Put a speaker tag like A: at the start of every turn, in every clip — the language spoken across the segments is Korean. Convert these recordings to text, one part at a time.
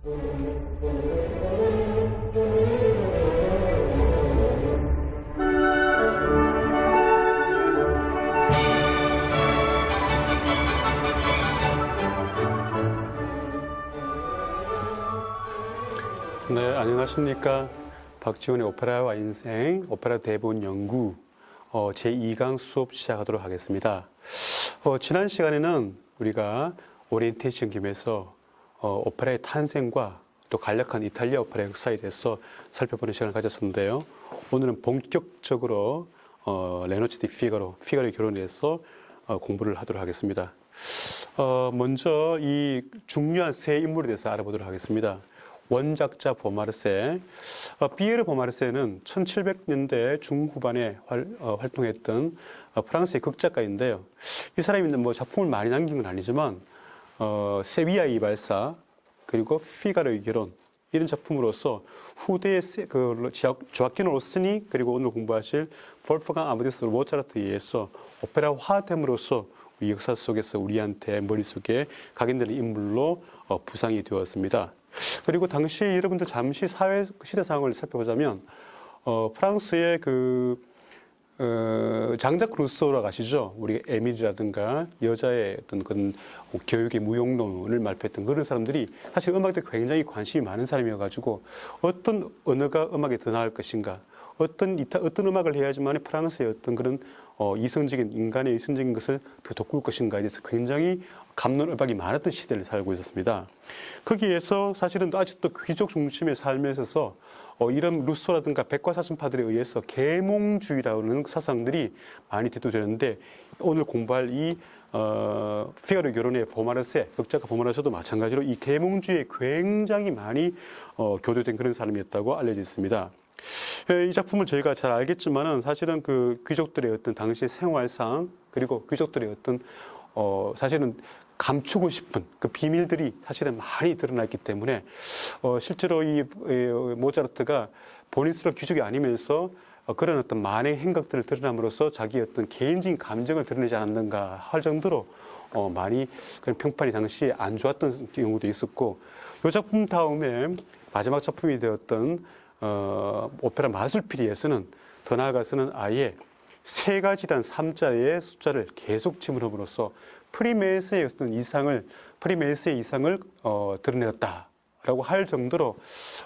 A: 네, 안녕하십니까. 박지훈의 오페라와 인생, 오페라 대본 연구 제2강 수업 시작하도록 하겠습니다. 지난 시간에는 우리가 오리엔테이션 겸해서 오페라의 탄생과 또 간략한 이탈리아 오페라 역사에 대해서 살펴보는 시간을 가졌었는데요. 오늘은 본격적으로 레노치 디 피가로의 결혼에 대해서 공부를 하도록 하겠습니다. 먼저 이 중요한 세 인물에 대해서 알아보도록 하겠습니다. 원작자 보마르세, 피에르 보마르세는 1700년대 중후반에 활동했던 프랑스의 극작가인데요. 이 사람이 뭐 작품을 많이 남긴 건 아니지만 세비야의 발사 그리고 피가로의 결혼 이런 작품으로서 후대의 조아키노 로스니 그리고 오늘 공부하실 볼프강 아마데우스 모차르트에 의해서 오페라화됨으로써 우리 역사 속에서 우리한테 머릿속에 각인되는 인물로 부상이 되었습니다. 그리고 당시 여러분들 잠시 시대 상황을 살펴보자면 프랑스의 장작 루소라고 아시죠? 우리 에밀이라든가 여자의 어떤 그런 교육의 무용론을 말했던 그런 사람들이 사실 음악에 굉장히 관심이 많은 사람이어가지고 어떤 언어가 음악에 더 나을 것인가, 어떤 음악을 해야지만 프랑스의 어떤 그런 인간의 이성적인 것을 더 돋굴 것인가에 대해서 굉장히 갑론을박이 많았던 시대를 살고 있었습니다. 거기에서 사실은 아직도 귀족 중심의 삶에 있어서 이런 루소라든가 백과사전파들에 의해서 계몽주의라는 사상들이 많이 대두되는데 오늘 공부할 이 피가로 결혼의 보마르세, 극작가 보마르세도 마찬가지로 이 계몽주의에 굉장히 많이 교도된 그런 사람이었다고 알려져 있습니다. 이 작품을 저희가 잘 알겠지만은 사실은 그 귀족들의 어떤 당시의 생활상 그리고 귀족들의 어떤 사실은 감추고 싶은 그 비밀들이 사실은 많이 드러났기 때문에 실제로 이 모차르트가 본인 스스로 귀족이 아니면서 그런 어떤 만의 행각들을 드러남으로써 자기의 어떤 개인적인 감정을 드러내지 않았는가 할 정도로 많이 그런 평판이 당시에 안 좋았던 경우도 있었고 이 작품 다음에 마지막 작품이 되었던 오페라 마술피리에서는 더 나아가서는 아예 세 가지란 3자의 숫자를 계속 침범함으로써 프리메스의 어떤 이상을 드러냈다라고 할 정도로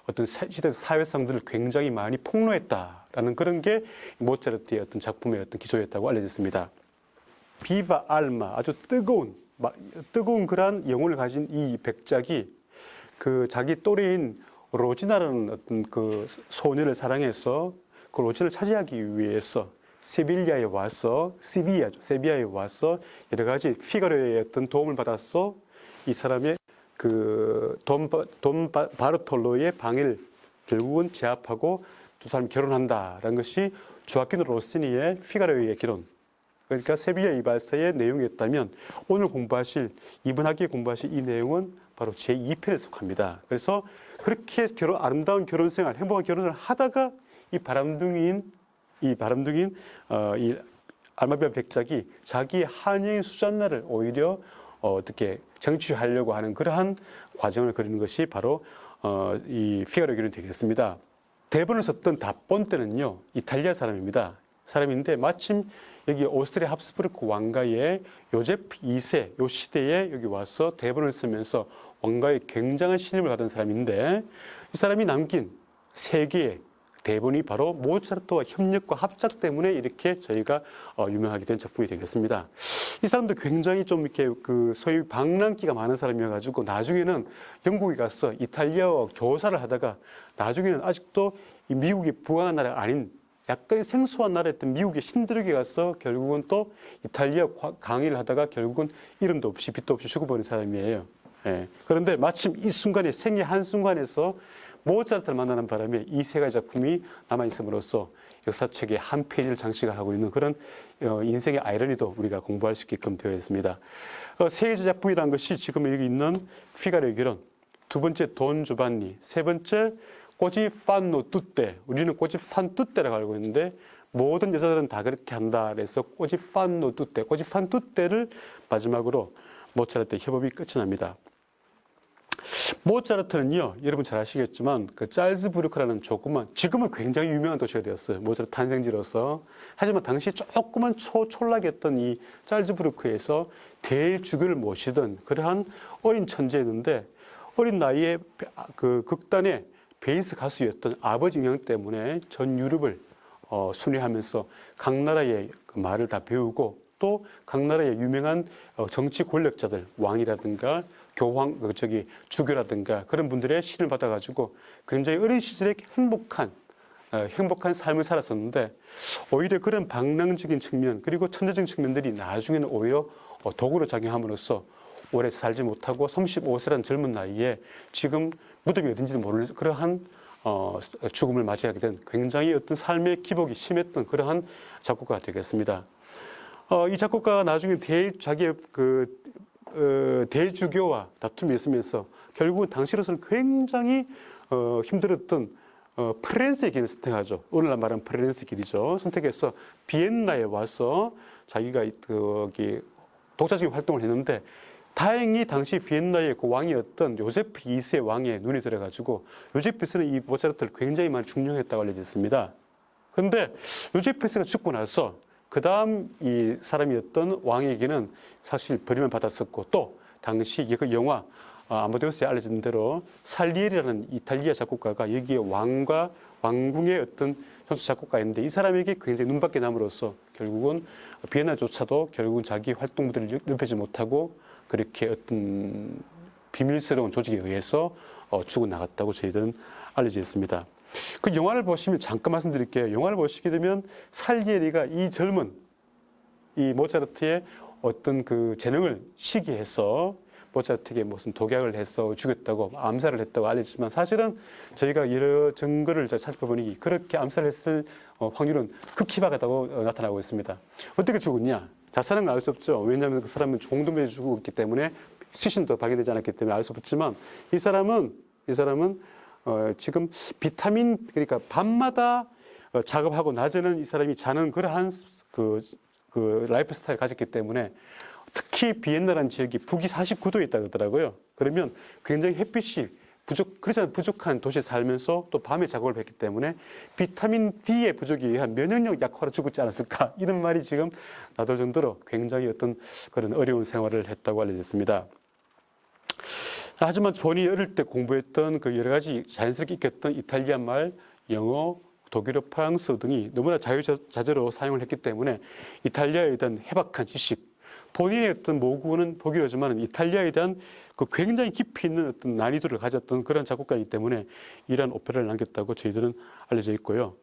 A: 어떤 시대 사회상들을 굉장히 많이 폭로했다라는 그런 게 모차르트의 어떤 작품의 어떤 기초였다고 알려졌습니다. 비바 알마 아주 뜨거운 그러한 영혼을 가진 이 백작이 그 자기 또래인 로지나라는 어떤 그 소녀를 사랑해서 그 로지나를 차지하기 위해서 세비야에 와서 여러 가지 피가로의 어떤 도움을 받아서 이 사람의 그 돈 바르톨로의 방해를 결국은 제압하고 두 사람이 결혼한다라는 것이 조아키노 로시니의 피가로의 결혼. 그러니까 세비야의 발사의 내용이었다면 오늘 이번 학기에 공부하실 이 내용은 바로 제2편에 속합니다. 그래서 그렇게 아름다운 결혼 생활, 행복한 결혼을 하다가 이 바람둥이인 이 알마비아 백작이 자기의 한여인 수잔나를 오히려 어떻게 정취하려고 하는 그러한 과정을 그리는 것이 바로 이 피가로 결혼이 되겠습니다. 대본을 썼던 다본테는요 이탈리아 사람인데 마침 여기 오스트리아 합스부르크 왕가의 요제프 2세 요 시대에 여기 와서 대본을 쓰면서 왕가의 굉장한 신임을 받은 사람인데 이 사람이 남긴 세 개의 대본이 바로 모차르트와 협력과 합작 때문에 이렇게 저희가 유명하게 된 작품이 되겠습니다. 이 사람도 굉장히 좀 이렇게 그 소위 방랑기가 많은 사람이어가지고 나중에는 영국에 가서 이탈리아어 교사를 하다가 나중에는 아직도 이 미국의 부강한 나라가 아닌 약간 생소한 나라였던 미국의 신들에게 가서 결국은 또 이탈리아 강의를 하다가 결국은 이름도 없이 빛도 없이 죽어버린 사람이에요. 예. 그런데 마침 이 순간에 생애 한순간에서 모차르트를 만나는 바람에 이 세 가지 작품이 남아있음으로써 역사책의 한 페이지를 장식하고 있는 그런 인생의 아이러니도 우리가 공부할 수 있게끔 되어 있습니다. 세 가지 작품이라는 것이 지금 여기 있는 피가로의 결혼, 두 번째 돈 조반니, 세 번째 꼬지 판노 뚜떼, 우리는 꼬지 판 뚜떼라고 알고 있는데 모든 여자들은 다 그렇게 한다 그래서 꼬지 판노 뚜떼, 꼬지 판 뚜떼를 마지막으로 모차르트의 협업이 끝이 납니다. 모차르트는요, 여러분 잘 아시겠지만 그 짤즈부르크라는 조그만, 지금은 굉장히 유명한 도시가 되었어요. 모차르트 탄생지로서. 하지만 당시 조그만 촌락했던 이 짤즈부르크에서 대주교를 모시던 그러한 어린 천재였는데, 어린 나이에 그 극단의 베이스 가수였던 아버지 영향 때문에 전 유럽을 순회하면서 각 나라의 그 말을 다 배우고, 또 각 나라의 유명한 정치 권력자들, 왕이라든가 교황, 주교라든가 그런 분들의 신을 받아가지고 굉장히 어린 시절에 행복한 삶을 살았었는데, 오히려 그런 방랑적인 측면, 그리고 천재적인 측면들이 나중에는 오히려 도구로 작용함으로써 오래 살지 못하고 35세라는 젊은 나이에 지금 무덤이 어딘지도 모를 그러한 죽음을 맞이하게 된, 굉장히 어떤 삶의 기복이 심했던 그러한 작곡가가 되겠습니다. 이 작곡가가 나중에 자기의 대주교와 다툼이 있으면서 결국은 당시로서는 굉장히 힘들었던 프랑스의 길을 선택하죠. 오늘날 말하는 프랑스 길이죠. 선택해서 비엔나에 와서 자기가 거기 독자적인 활동을 했는데, 다행히 당시 비엔나의 그 왕이었던 요세프 2세 왕의 눈이 들어가지고, 요세프 2세는 이 모차르트를 굉장히 많이 중용했다고 알려져 있습니다. 그런데 요세프 2세가 죽고 나서 그 다음 이 사람이었던 왕에게는 사실 버림을 받았었고, 또 당시 그 영화 아마데우스에 알려진 대로 살리에리라는 이탈리아 작곡가가 여기에 왕과 왕궁의 어떤 현수 작곡가였는데, 이 사람에게 굉장히 눈밖에 남으로써 결국은 비엔나조차도 결국은 자기 활동 무대를 넓히지 못하고 그렇게 어떤 비밀스러운 조직에 의해서 죽어나갔다고 저희들은 알려져 있습니다. 그 영화를 보시면, 잠깐 말씀드릴게요. 영화를 보시게 되면 살리에리가 이 젊은 이 모차르트의 어떤 그 재능을 시기해서 모차르트에게 무슨 독약을 해서 죽였다고, 암살을 했다고 알려지만, 사실은 저희가 여러 증거를 살펴보니 그렇게 암살했을 확률은 극히 박하다고 나타나고 있습니다. 어떻게 죽었냐? 자살은 알 수 없죠. 왜냐하면 그 사람은 종두매에 죽었기 때문에, 시신도 발견되지 않았기 때문에 알 수 없지만, 이 사람은 지금 비타민, 그러니까 밤마다 작업하고 낮에는 이 사람이 자는 그러한 그 라이프 스타일을 가졌기 때문에, 특히 비엔나라는 지역이 북위 49도에 있다고 하더라고요. 그러면 굉장히 햇빛이 부족한 도시에 살면서 또 밤에 작업을 했기 때문에 비타민 D의 부족에 의한 면역력 약화로 죽었지 않았을까, 이런 말이 지금 나돌 정도로 굉장히 어떤 그런 어려운 생활을 했다고 알려졌습니다. 하지만 본인이 어릴 때 공부했던 그 여러 가지 자연스럽게 익혔던 이탈리아 말, 영어, 독일어, 프랑스어 등이 너무나 자유자재로 사용을 했기 때문에 이탈리아에 대한 해박한 지식, 본인의 어떤 모국어는 독일어지만 이탈리아에 대한 그 굉장히 깊이 있는 어떤 난이도를 가졌던 그런 작곡가이기 때문에 이러한 오페라를 남겼다고 저희들은 알려져 있고요.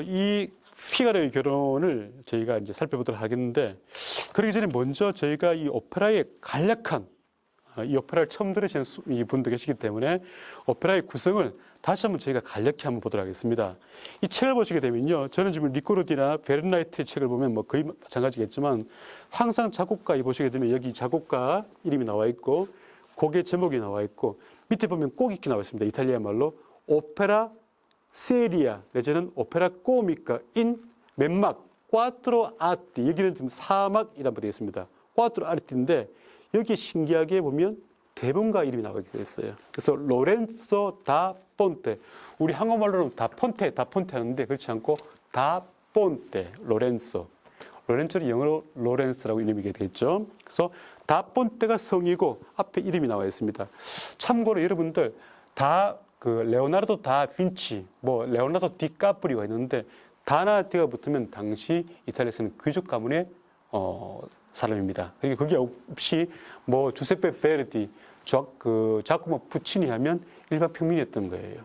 A: 이 피가로의 결혼을 저희가 이제 살펴보도록 하겠는데, 그러기 전에 먼저 저희가 이 오페라의 간략한, 이 오페라를 처음 들으신 분도 계시기 때문에 오페라의 구성을 다시 한번 저희가 간략히 한번 보도록 하겠습니다. 이 책을 보시게 되면요, 저는 지금 리코르디나 베른라이트의 책을 보면 뭐 거의 마찬가지겠지만, 항상 작곡가 보시게 되면 여기 작곡가 이름이 나와 있고 곡의 제목이 나와 있고, 밑에 보면 꼭 이렇게 나와 있습니다. 이탈리아 말로 오페라 세리아 내지는 오페라 코미카 인 맨막 꽈트로 아티, 여기는 지금 4막이라고 되어 있습니다. 꽈트로 아티인데 여기 신기하게 보면 대본가 이름이 나오게 되어 있어요. 그래서 로렌소 다 폰테, 우리 한국말로는 다 폰테 하는데 그렇지 않고 다 폰테, 로렌소를 영어로 로렌스라고 이름이게 되겠죠. 그래서 다 폰테가 성이고 앞에 이름이 나와 있습니다. 참고로 여러분들 다 그 레오나르도 다 빈치, 뭐 레오나르도 디카프리오가 있는데, 다나 디가 붙으면 당시 이탈리아에서는 귀족 가문의 사람입니다. 그리고 그게 없이 뭐 주세페 베르디, 자코모 푸치니 하면 일반 평민이었던 거예요.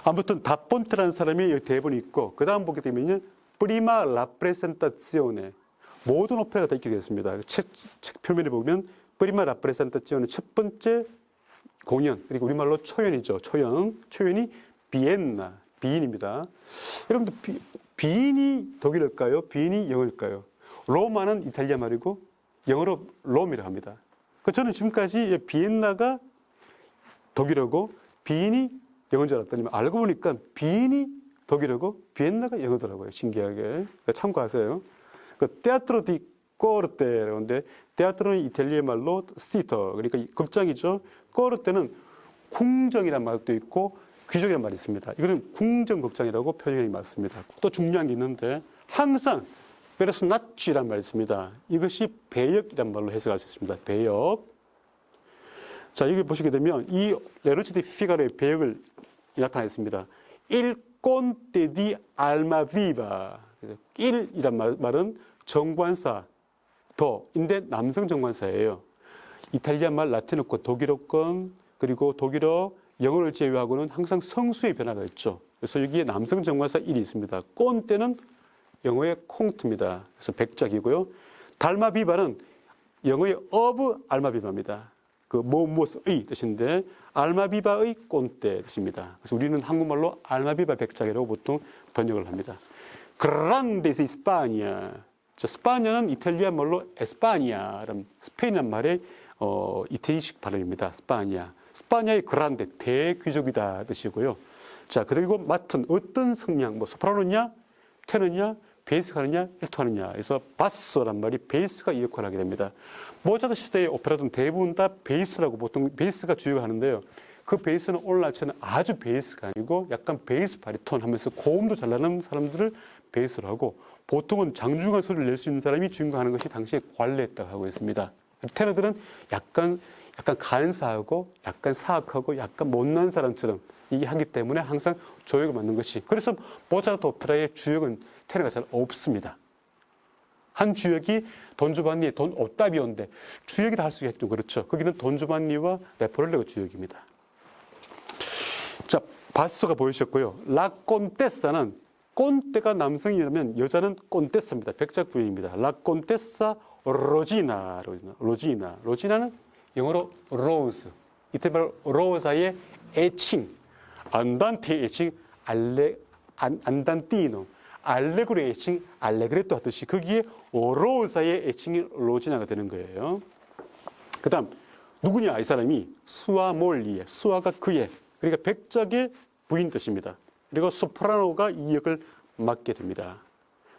A: 아무튼 다폰테라는 사람이 여기 대본이 있고, 그 다음 보게 되면요, 프리마 라프레센타시오네, 모든 오페라가 다 있게 되었습니다. 책 표면에 보면 프리마 라프레센타시오네 첫 번째 공연, 그리고 우리말로 초연이죠. 초연이 비엔나, 비인입니다. 여러분들 비인이 독일어일까요? 비인이 영어일까요? 로마는 이탈리아 말이고 영어로 롬이라고 합니다. 저는 지금까지 비엔나가 독일어고 비인이 영어인 줄 알았더니 알고 보니까 비인이 독일어고 비엔나가 영어더라고요. 신기하게. 참고하세요. 테아트로 디 꼬르테라고 하는데 테아트로는 이탈리아 말로 시터, 그러니까 극장이죠. 꼬르테는 궁정이란 말도 있고 귀족이란 말이 있습니다. 이거는 궁정극장이라고 표현이 맞습니다. 또 중요한 게 있는데 항상 베르스 나치란 말이 있습니다. 이것이 배역이란 말로 해석할 수 있습니다. 배역. 자, 여기 보시게 되면 이 레노치 디 피가로의 배역을 나타냈습니다. Il conte di Almaviva. 그래서 일이란 말은 정관사, 더인데 남성 정관사예요. 이탈리아 말, 라틴어권, 독일어권, 그리고 독일어, 영어를 제외하고는 항상 성수의 변화가 있죠. 그래서 여기에 남성 정관사 1이 있습니다. 꼰때는 영어의 콩트입니다. 그래서 백작이고요. 달마비바는 영어의 of 알마비바입니다. 그 무엇의 뜻인데 알마비바의 꼰때 뜻입니다. 그래서 우리는 한국말로 알마비바 백작이라고 보통 번역을 합니다. 그란데스 이스파니아. 스파냐는 이탈리아 말로 에스파니아라는 스페인이란 말의 이태리식 발음입니다. 스파니아. 스파냐의 그란데 대귀족이다 뜻이고요. 자, 그리고 맡은 어떤 성량, 뭐 소프라노냐, 테너냐, 베이스가 하느냐, 일토 하느냐. 그래서 바스란 말이 베이스가 이 역할을 하게 됩니다. 모차르트 시대의 오페라들은 대부분 다 베이스라고 보통 베이스가 주요가 하는데요. 그 베이스는 오늘날처럼 아주 베이스가 아니고 약간 베이스 바리톤 하면서 고음도 잘 나는 사람들을 베이스로 하고 보통은 장중한 소리를 낼 수 있는 사람이 주인공 하는 것이 당시에 관례였다고 하고 있습니다. 테너들은 약간 간사하고 약간 사악하고 약간 못난 사람처럼 이게 하기 때문에 항상 조역을 맞는 것이. 그래서 모차르트 오페라의 주역은 테너가 잘 없습니다. 한 주역이 돈주반니, 돈 오타비오인데 주역이라 할 수가 좀 그렇죠. 거기는 돈주반니와 레포렐레가 주역입니다. 자, 바스가 보이셨고요. 라 꼰테사는 꼰테가 남성이라면 여자는 꼰테사입니다. 백작 부인입니다. 라 꼰테사 로지나는 영어로 로즈, 이탈리아로 로사의 애칭, 안단테 애칭, 안단티노, 알레그레 애칭, 알레그레토 하듯이 거기에 로사의 애칭이 로지나가 되는 거예요. 그 다음 누구냐? 이 사람이 수아 몰리에, 수아가 그의, 그러니까 백작의 부인 뜻입니다. 그리고 소프라노가 이 역을 맡게 됩니다.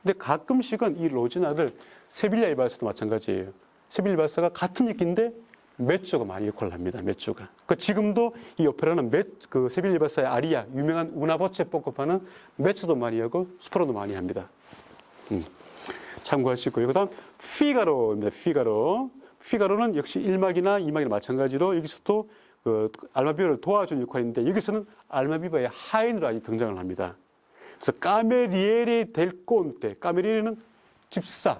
A: 근데 가끔씩은 이 로지나를 세빌리아 발사도 마찬가지예요. 세빌리아 발사가 같은 역인데 메조가 많이 역할을 합니다. 메조가. 그 지금도 이 오페라는 그 세빌리아 발사의 아리아, 유명한 우나보체 뽀코파는 메조도 많이 하고 소프라노도 많이 합니다. 참고하시고요. 그다음 피가로입니다. 피가로는 역시 1막이나 2막이나 마찬가지로 여기서도 그 알마비바를 도와준 역할인데 여기서는 알마비바의 하인으로 아직 등장을 합니다. 그래서 까메리에레 델 꼰테, 까메리에레는 집사,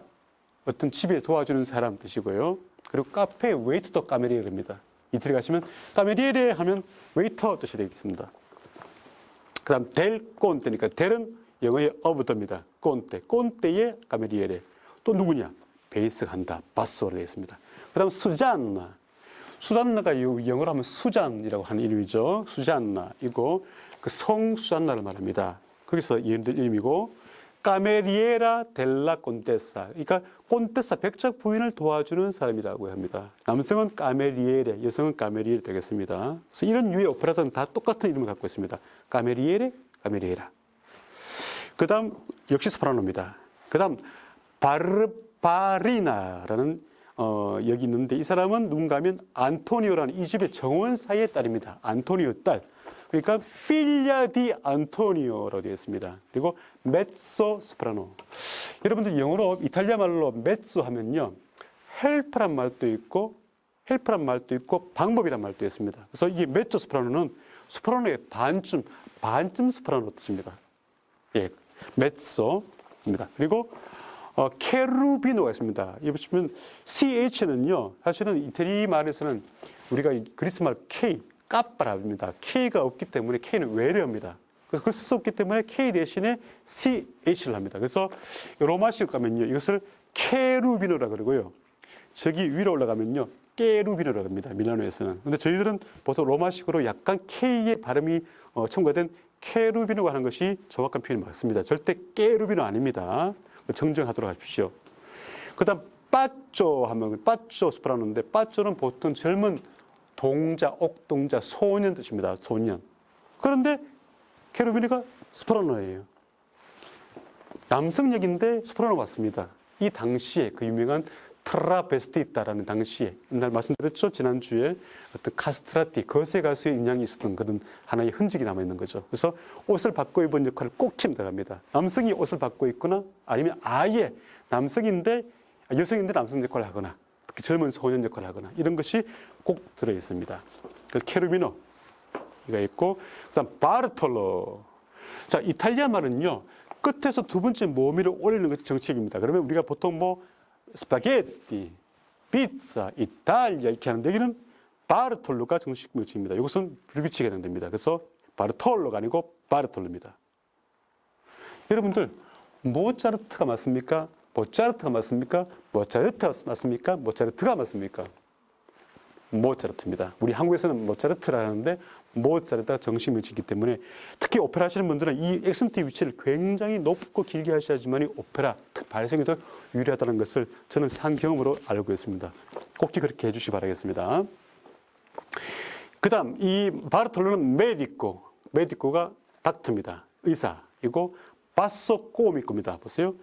A: 어떤 집에 도와주는 사람 뜻이고요. 그리고 카페 웨이터도 까메리에레입니다. 이태리 가시면 까메리에레 하면 웨이터 뜻이 되겠습니다. 그 다음 델 꼰테니까 델은 영어의 어브더입니다. 꼰테의 까메리에레. 또 누구냐? 베이스가 한다. 바스로 되어 있습니다. 그 다음 수잔나가 영어로 하면 수잔이라고 하는 이름이죠. 수잔나. 이거 그 성 수잔나를 말합니다. 거기서 이름이고, 까메리에라 델라 꼰테사. 그러니까 꼰테사 백작 부인을 도와주는 사람이라고 합니다. 남성은 까메리에레, 여성은 까메리에레 되겠습니다. 그래서 이런 유의 오페라들은 다 똑같은 이름을 갖고 있습니다. 까메리에레, 까메리에라. 그 다음 역시 소프라노입니다. 그 다음 바르바리나라는 여기 있는데 이 사람은 누군가 하면 안토니오라는 이 집의 정원사의 딸입니다. 안토니오 딸. 그러니까 필리아 디 안토니오라고 되어 있습니다. 그리고 메소 소프라노. 여러분들 영어로 이탈리아 말로 메소 하면요. 헬프란 말도 있고 방법이란 말도 있습니다. 그래서 이 메소 소프라노는 소프라노의 반쯤 소프라노 뜻입니다. 예, 메소입니다. 그리고 케루비노가 있습니다. 여기 보시면 CH는요. 사실은 이태리 말에서는 우리가 그리스 말 K, 까빠라입니다. K가 없기 때문에 K는 외래어입니다. 그래서 그걸 쓸 수 없기 때문에 K 대신에 CH를 합니다. 그래서 로마식 가면요. 이것을 케루비노라 그러고요. 저기 위로 올라가면요. 깨루비노라고 합니다. 밀라노에서는. 근데 저희들은 보통 로마식으로 약간 K의 발음이 첨가된 케루비노가 하는 것이 정확한 표현이 맞습니다. 절대 깨루비노 아닙니다. 정정하도록 하십시오. 그 다음 빠쪼 하면 빠쪼 소프라노인데 빠쪼는 보통 젊은 동자, 옥동자, 소년 뜻입니다. 소년. 그런데 케루비노가 소프라노예요. 남성역인데 소프라노 맞습니다. 이 당시에 그 유명한 트라베스티타라는 당시에 옛날 말씀드렸죠 지난주에 어떤 카스트라티 거세 가수의 인양이 있었던 그런 하나의 흔적이 남아 있는 거죠. 그래서 옷을 바꿔 입은 역할을 꼭 힘들어갑니다. 남성이 옷을 바꿔 입거나 아니면 아예 남성인데 여성인데 남성 역할을 하거나 특히 젊은 소년 역할을 하거나 이런 것이 꼭 들어 있습니다. 그래서 케르미노가 있고 그다음 바르톨로. 자 이탈리아 말은요 끝에서 두 번째 모미를 올리는 것이 정책입니다. 그러면 우리가 보통 뭐 스파게티, 피자, 이탈리아 이렇게 하는데 여기는 바르톨로가 정식 명칭입니다. 이것은 불규칙에 해당됩니다. 그래서 바르톨로가 아니고 바르톨로입니다. 여러분들 모차르트가 맞습니까? 모차르트가 맞습니까? 모차르트가 맞습니까? 모차르트가 맞습니까? 모차르트입니다. 우리 한국에서는 모차르트라 하는데 모차르트가 정식 명칭이기 때문에 특히 오페라 하시는 분들은 이 액센트 위치를 굉장히 높고 길게 하셔야지만 오페라 발성이 더 유리하다는 것을 저는 산 경험으로 알고 있습니다. 꼭 그렇게 해주시기 바라겠습니다. 그 다음 이 바르톨로는 메디코가 닥터입니다. 의사이고 바소 코미코입니다. 보세요.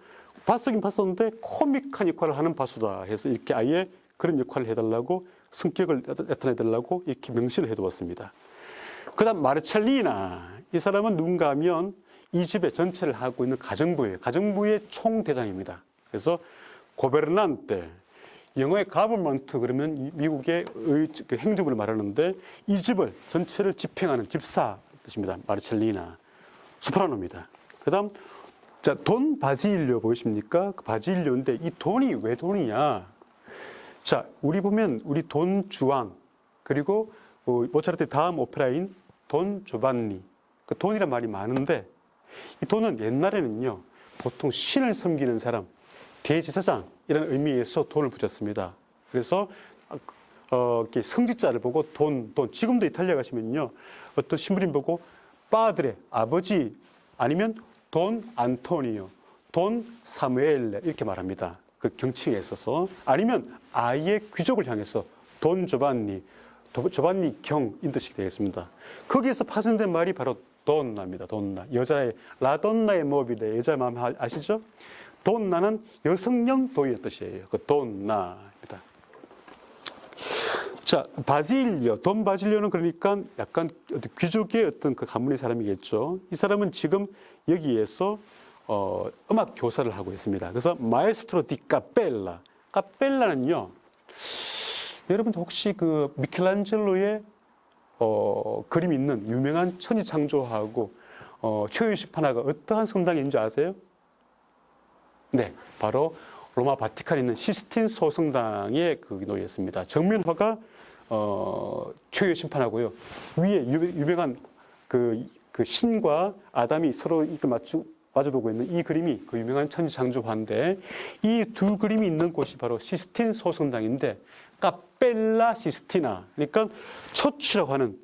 A: 바소긴 바소인데 코믹한 역할을 하는 바소다 해서 이렇게 아예 그런 역할을 해달라고 성격을 나타내달라고 이렇게 명시를 해두었습니다. 그 다음 마르첼리나. 이 사람은 누군가 하면 이 집의 전체를 하고 있는 가정부예요. 가정부의 총대장입니다. 그래서 고베르난테, 영어의 가버먼트 그러면 미국의 그 행정부를 말하는데 이 집을 전체를 집행하는 집사 뜻입니다. 마르첼리나. 소프라노입니다. 그 다음 자, 돈 바질리오 보이십니까? 그 바질리오인데 이 돈이 왜 돈이냐? 자, 우리 보면 우리 돈 주왕 그리고 모차르트의 다음 오페라인 돈 조반니. 그 돈이란 말이 많은데 이 돈은 옛날에는요 보통 신을 섬기는 사람, 대제사장이라는 의미에서 돈을 붙였습니다. 그래서 이렇게 성직자를 보고 돈. 지금도 이탈리아 가시면요 어떤 신부님 보고 빠드레 아버지 아니면 돈 안토니오, 돈 사무엘레 이렇게 말합니다. 그 경칭에 있어서 아니면 아예 귀족을 향해서 돈 조반니 경인 뜻이 되겠습니다. 거기에서 파생된 말이 바로 돈나입니다. 돈나. 여자의 라돈나의 모빌레 여자의 마음 아시죠? 돈나는 여성용 도의 뜻이에요. 그 돈나입니다. 자, 바질리오. 돈 바질리오는 그러니까 약간 귀족의 어떤 그 가문의 사람이겠죠. 이 사람은 지금 여기에서 음악 교사를 하고 있습니다. 그래서 마에스트로 디 카펠라. 카펠라는요. 여러분 혹시 그 미켈란젤로의 그림 있는 유명한 천지창조하고 초유시파나가 어떠한 성당인 줄 아세요? 네, 바로 로마 바티칸에 있는 시스틴 소성당에 그 놓였습니다. 정면화가 초유의 심판하고요. 위에 유명한 그 신과 아담이 서로 이렇게 마주보고 있는 이 그림이 그 유명한 천지창조화인데 이 두 그림이 있는 곳이 바로 시스틴 소성당인데 카펠라 시스티나 그러니까 처치라고 하는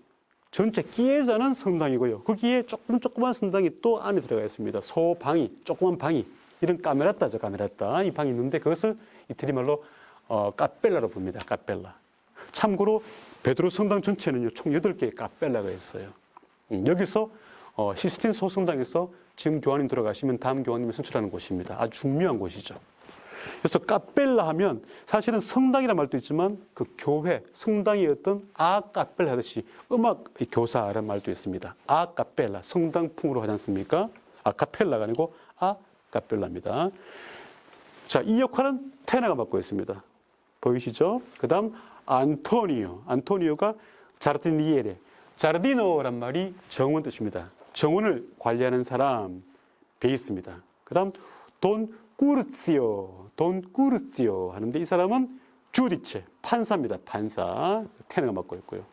A: 전체 끼에자는 성당이고요. 거기에 조그만 성당이 또 안에 들어가 있습니다. 소방이 조그만 방이 이런 카메라타죠. 카메라타 이 방이 있는데 그것을 이태리 말로 카펠라로 부릅니다. 카펠라. 참고로 베드로 성당 전체는요 총 8개의 카펠라가 있어요. 여기서 시스틴 소성당에서 지금 교황님 들어가시면 다음 교황님을 선출하는 곳입니다. 아주 중요한 곳이죠. 그래서 카펠라 하면 사실은 성당이라는 말도 있지만 그 교회, 성당의 어떤 아카펠라 하듯이 음악 교사라는 말도 있습니다. 아카펠라, 성당풍으로 하지 않습니까? 아카펠라가 아니고 아카펠라입니다. 자, 이 역할은 테너가 맡고 있습니다. 보이시죠? 그 다음 안토니오. 안토니오가 자르디니에레. 자르디노란 말이 정원 뜻입니다. 정원을 관리하는 사람, 베이스입니다. 그 다음 돈 꾸르치오 하는데 이 사람은 주디체, 판사입니다. 판사, 테너가 맡고 있고요.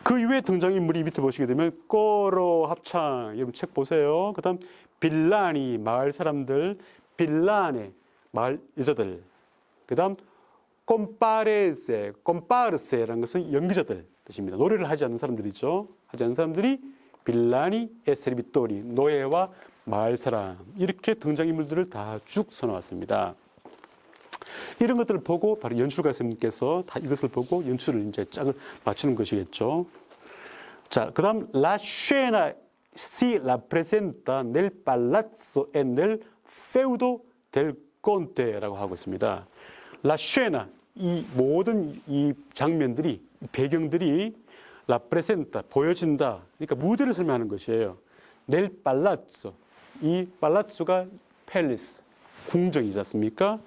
A: 그 이외에 등장인물이 밑에 보시게 되면 꼬로 합창, 여러분 책 보세요. 그 다음 빌라니, 마을 사람들, 빌라네, 마을 여자들. 그 다음 콤파르세라는 것은 연기자들 뜻입니다. 노래를 하지 않는 사람들이죠. 하지 않는 사람들이 빌라니, 에세르비토리, 노예와 마을 사람 이렇게 등장인물들을 다 쭉 써놓았습니다. 이런 것들을 보고 바로 연출가 선생님께서 다 이것을 보고 연출을 이제 짝을 맞추는 것이겠죠. 자, 그다음 La scena si rappresenta nel palazzo e nel feudo del 꼰대라고 하고 있습니다. 라쉐나, 이 모든 이 장면들이, 배경들이 라프레센타, 보여진다. 그러니까 무대를 설명하는 것이에요. 넬 팔라조, 이 팔라조가 팰리스, 궁정이지 않습니까?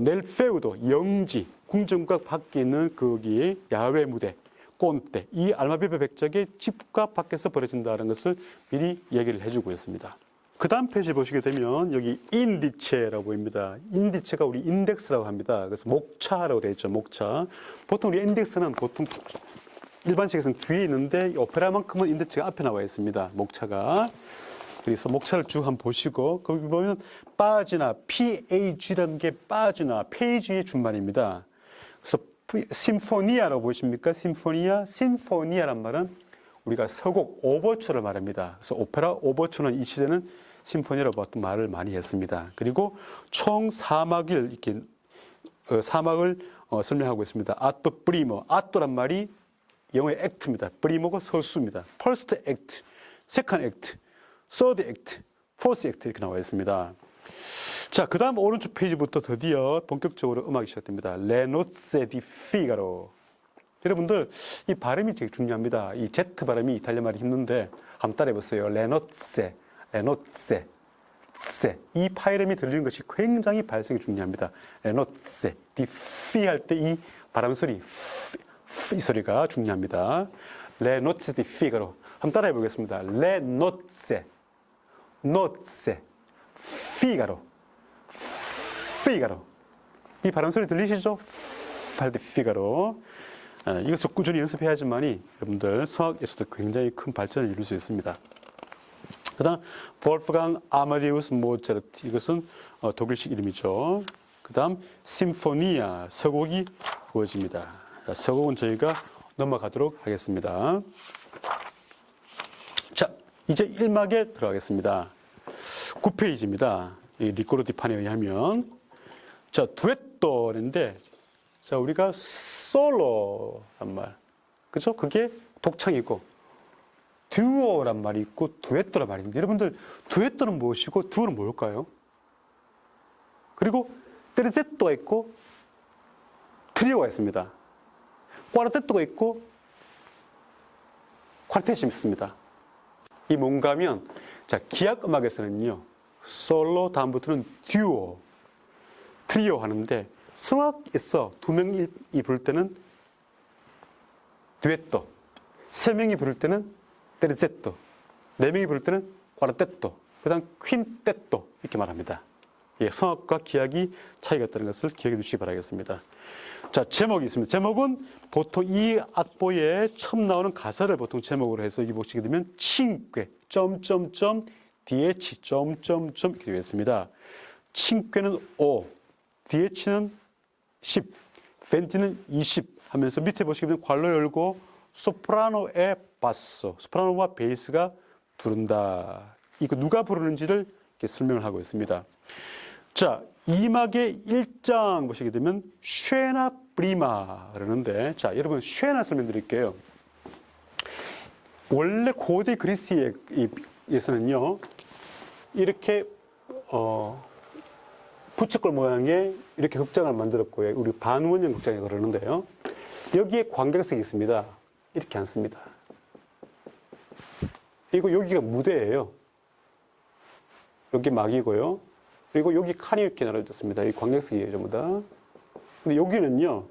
A: 넬 페우도, 영지, 궁정과 밖에 있는 거기 야외 무대, 꼰대, 이 알마비베 백작의 집과 밖에서 벌어진다는 것을 미리 얘기를 해주고 있습니다. 그 다음 페이지 보시게 되면 여기 인디체라고 보입니다. 인디체가 우리 인덱스라고 합니다. 그래서 목차라고 되어 있죠. 목차. 보통 우리 인덱스는 보통 일반식에서는 뒤에 있는데 오페라만큼은 인덱스가 앞에 나와 있습니다. 목차가. 그래서 목차를 쭉 한번 보시고 거기 보면 빠지나 PAG라는 게 빠지나 페이지의 준말입니다. 그래서 심포니아라고 보십니까? 심포니아란 말은 우리가 서곡 오버추를 말합니다. 그래서 오페라 오버추는 이 시대는 심포니아라고 어떤 말을 많이 했습니다. 그리고 총 4막을 이렇게 사막을 설명하고 있습니다. 아토 프리모, 아토란 말이 영어의 액트입니다. 프리모가 서수입니다. 퍼스트 액트, 세컨드 액트, 서드 액트, 포스 액트 이렇게 나와 있습니다. 자, 그 다음 오른쪽 페이지부터 드디어 본격적으로 음악이 시작됩니다. 레노체 디 피가로. 여러분들 이 발음이 되게 중요합니다. 이 Z 발음이 이탈리아 말이 힘든데 한번 따라해 보세요. 레노체, 레노체, 세. 이 파이름이 들리는 것이 굉장히 발성이 중요합니다. 레노체 디 피 할 때 이 발음 소리, 이 소리가 중요합니다. 레노체 디 피가로. 한번 따라해 보겠습니다. 레노체, 노체, 피가로, 피가로. 이 발음 소리 들리시죠? 할 때 피가로. 이것을 꾸준히 연습해야지만이 여러분들 수학에서도 굉장히 큰 발전을 이룰 수 있습니다. 그 다음, 볼프강 아마데우스 모차르트. 이것은 독일식 이름이죠. 그 다음, 심포니아. 서곡이 보여집니다. 자, 서곡은 저희가 넘어가도록 하겠습니다. 자, 이제 1막에 들어가겠습니다. 9페이지입니다. 리코르 디판에 의하면. 자, 두엣도인데, 자, 우리가 솔로란 말. 그죠? 그게 독창이고, 듀오란 말이 있고, 두엣도란 말이 있는데, 여러분들, 두엣도는 무엇이고, 듀오는 뭘까요? 그리고, 테르제토가 있고, 트리오가 있습니다. 꽈르테토가 있고, 쿼르텟이 있습니다. 이 뭔가 하면, 자, 기악 음악에서는요, 솔로 다음부터는 듀오, 트리오 하는데, 성악에서 두 명이 부를 때는 듀엣도, 세 명이 부를 때는 테르제토, 네 명이 부를 때는 꽈르테토, 그 다음 퀸테토 이렇게 말합니다. 예, 성악과 기악이 차이가 있다는 것을 기억해 두시기 바라겠습니다. 자, 제목이 있습니다. 제목은 보통 이 악보에 처음 나오는 가사를 보통 제목으로 해서 이 보시게 되면 칭괴, 점점점, DH, 점점점 이렇게 되어 있습니다. 칭괴는 5, DH는 10, 펜티는 20 하면서 밑에 보시게 되면 괄호 열고 소프라노의 바소, 소프라노와 베이스가 부른다. 이거 누가 부르는지를 이렇게 설명을 하고 있습니다. 자, 2막의 1장 보시게 되면 쉐나 프리마 그러는데, 자, 여러분 쉐나 설명드릴게요. 원래 고대 그리스에서는요, 이렇게 부채꼴 모양의 이렇게 극장을 만들었고요. 우리 반원형 극장이 그러는데요. 여기에 관객석이 있습니다. 이렇게 앉습니다. 그리고 여기가 무대예요. 여기 막이고요. 그리고 여기 칸이 이렇게 나눠졌습니다. 이 관객석이에요, 전부 다. 근데 여기는요,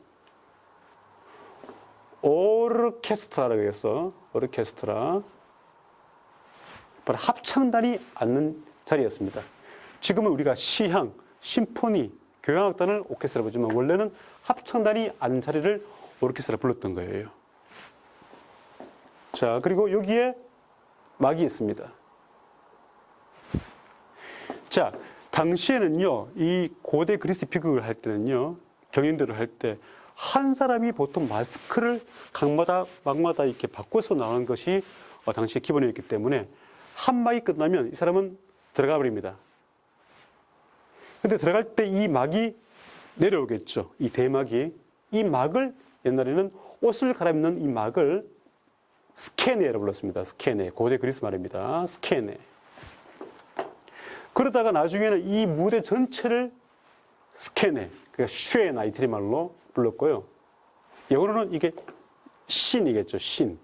A: 오르케스트라라고 해서, 오르케스트라. 바로 합창단이 앉는 자리였습니다. 지금은 우리가 시향, 심포니, 교향악단을 오케스트라 부르지만 원래는 합창단이 앉은 자리를 오르케스트라 불렀던 거예요. 자, 그리고 여기에 막이 있습니다. 자, 당시에는요, 이 고대 그리스 비극을 할 때는요, 경연들을 할 때 한 사람이 보통 마스크를 막마다 이렇게 바꿔서 나오는 것이 당시의 기본이었기 때문에 한 막이 끝나면 이 사람은 들어가 버립니다. 근데 들어갈 때 이 막이 내려오겠죠. 이 대막이. 이 막을 옛날에는 옷을 갈아입는 이 막을 스케네라고 불렀습니다. 스케네. 고대 그리스 말입니다. 스케네. 그러다가 나중에는 이 무대 전체를 스케네, 그러니까 쉐나 이태리 말로 불렀고요. 영어로는 이게 신이겠죠, 신.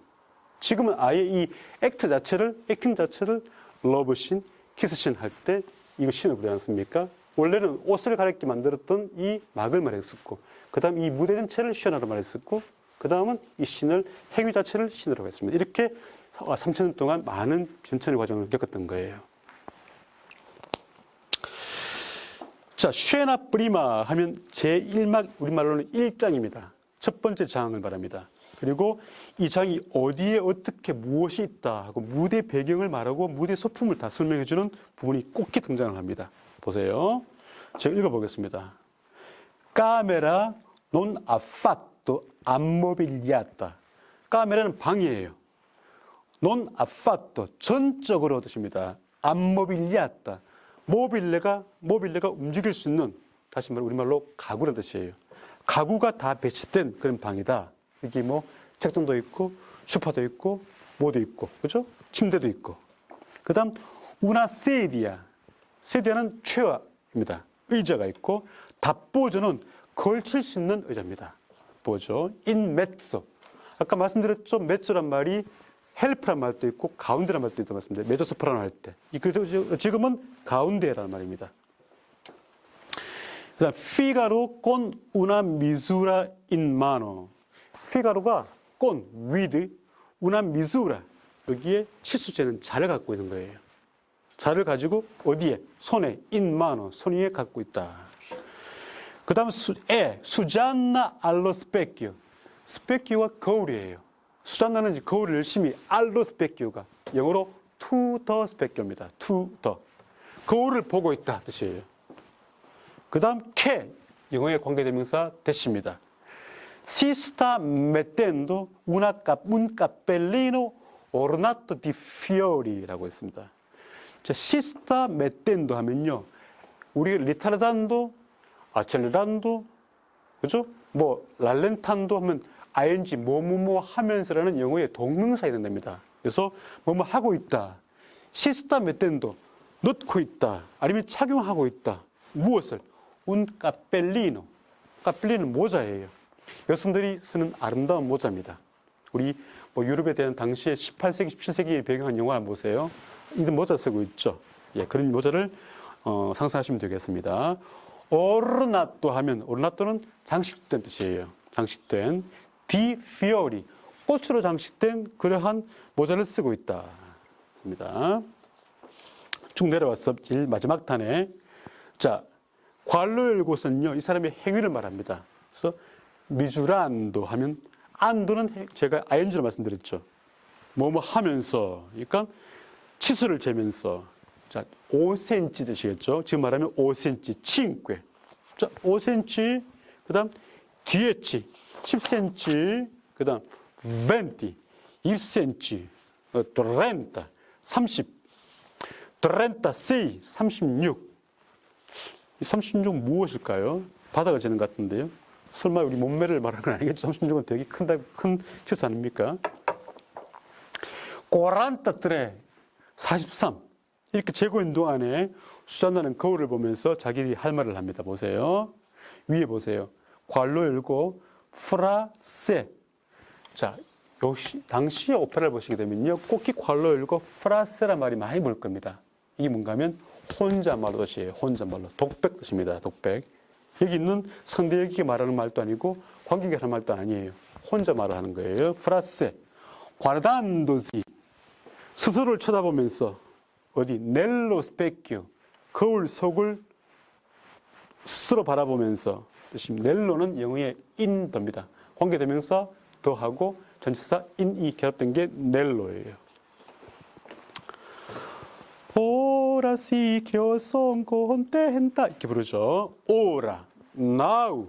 A: 지금은 아예 이 액팅 자체를 러브신, 키스신 할 때 이거 신을 부르지 않습니까? 원래는 옷을 가리켜 만들었던 이 막을 말했었고, 그 다음 이 무대 전체를 쉐나로 말했었고, 그 다음은 이 신을, 행위 자체를 신으라고 했습니다. 이렇게 3,000년 동안 많은 변천의 과정을 겪었던 거예요. 자, 쉐나 프리마 하면 제1막, 우리말로는 1장입니다. 첫 번째 장을 말합니다. 그리고 이 장이 어디에 어떻게 무엇이 있다 하고 무대 배경을 말하고 무대 소품을 다 설명해주는 부분이 꼭 등장을 합니다. 보세요. 제가 읽어보겠습니다. 카메라 non affatto ammobiliata. 카메라는 방이에요. non affatto, 전적으로 뜻입니다. ammobiliata. 모빌레가 움직일 수 있는, 다시 말해 우리말로 가구라는 뜻이에요. 가구가 다 배치된 그런 방이다. 여기 뭐 책장도 있고 소파도 있고 뭐도 있고, 그죠? 침대도 있고. 그 다음 una sedia. 세디아는 체어입니다. 의자가 있고, 답보조는 걸칠 수 있는 의자입니다. 보죠. in mezzo. 아까 말씀드렸죠. mezzo란 말이 헬프란 말도 있고 가운데란 말도 있다고 말씀드렸는데, 메조 소프라노 할 때. 지금은 가운데라는 말입니다. 그 다음 피가로 con una misura in mano. 피가로가 con, with, una misura. 여기에 치수재는 자를 갖고 있는 거예요. 자를 가지고 어디에? 손에, in mano, 손 위에 갖고 있다. 그 다음 수잔나 알로 스페키오. 스페키오가 거울이에요. 수잔나는 거울을 열심히, 알로 스페키오가 영어로 to the 스페키오입니다. to the. 거울을 보고 있다 뜻이에요. 그 다음 che, 영어의 관계대명사 대시입니다. Si sta mettendo un cappellino ornato di fiori라고 했습니다. 자, si sta mettendo 하면요, 우리 리타르단도, 아첼란도, 그죠? 뭐 랄렌탄도 하면 ing 뭐뭐뭐 하면서라는 영어의 동명사가 된답니다. 그래서 뭐뭐 하고 있다. si sta mettendo, 넣고 있다. 아니면 착용하고 있다. 무엇을? un cappellino. cappellino는 모자예요. 여성들이 쓰는 아름다운 모자입니다. 우리 뭐 유럽에 대한 당시에 18세기, 17세기에 배경한 영화 보세요. 이 모자 쓰고 있죠. 예, 그런 모자를 상상하시면 되겠습니다. 오르나토 하면, 오르나토는 장식된 뜻이에요. 장식된. 디 fiori, 꽃으로 장식된 그러한 모자를 쓰고 있다. 입니다. 쭉 내려와서 제일 마지막 단에, 자, 괄호 열고서는요, 이 사람의 행위를 말합니다. 그래서 미주란도 하면, 안도는 제가 ing로 말씀드렸죠. 뭐뭐 하면서, 그러니까 치수를 재면서. 자, 5cm 되시겠죠? 지금 말하면 5cm, 5. 자, 5cm, 그 다음 10, 10cm, 그 다음 20, 20cm, 30, 30, 36, 36. 이 36은 무엇일까요? 바닥을 재는 것 같은데요. 설마 우리 몸매를 말하는 건 아니겠죠? 36은 되게 큰 치수 아닙니까? 43, 43. 이렇게 재고인 동안에 수잔나는 거울을 보면서 자기 할 말을 합니다. 보세요. 위에 보세요. 괄호 열고 프라세. 자, 역시 당시의 오페라를 보시게 되면요, 꼭히 괄호 열고 프라세란 말이 많이 볼 겁니다. 이게 뭔가 하면 혼잣말로 뜻이에요. 혼잣말로. 독백 뜻입니다. 독백. 여기 있는 상대에게 말하는 말도 아니고 관객에게 하는 말도 아니에요. 혼자 말을 하는 거예요. 프라세. 과르단도시. 스스로를 쳐다보면서 어디 넬로 스페키오. 거울 속을 스스로 바라보면서. 넬로는 영어의 인더입니다. 관계대명사 더하고 전치사 인이 결합된 게 넬로예요. 오라 시 교송 콘텐타 이렇게 부르죠. 오라, now,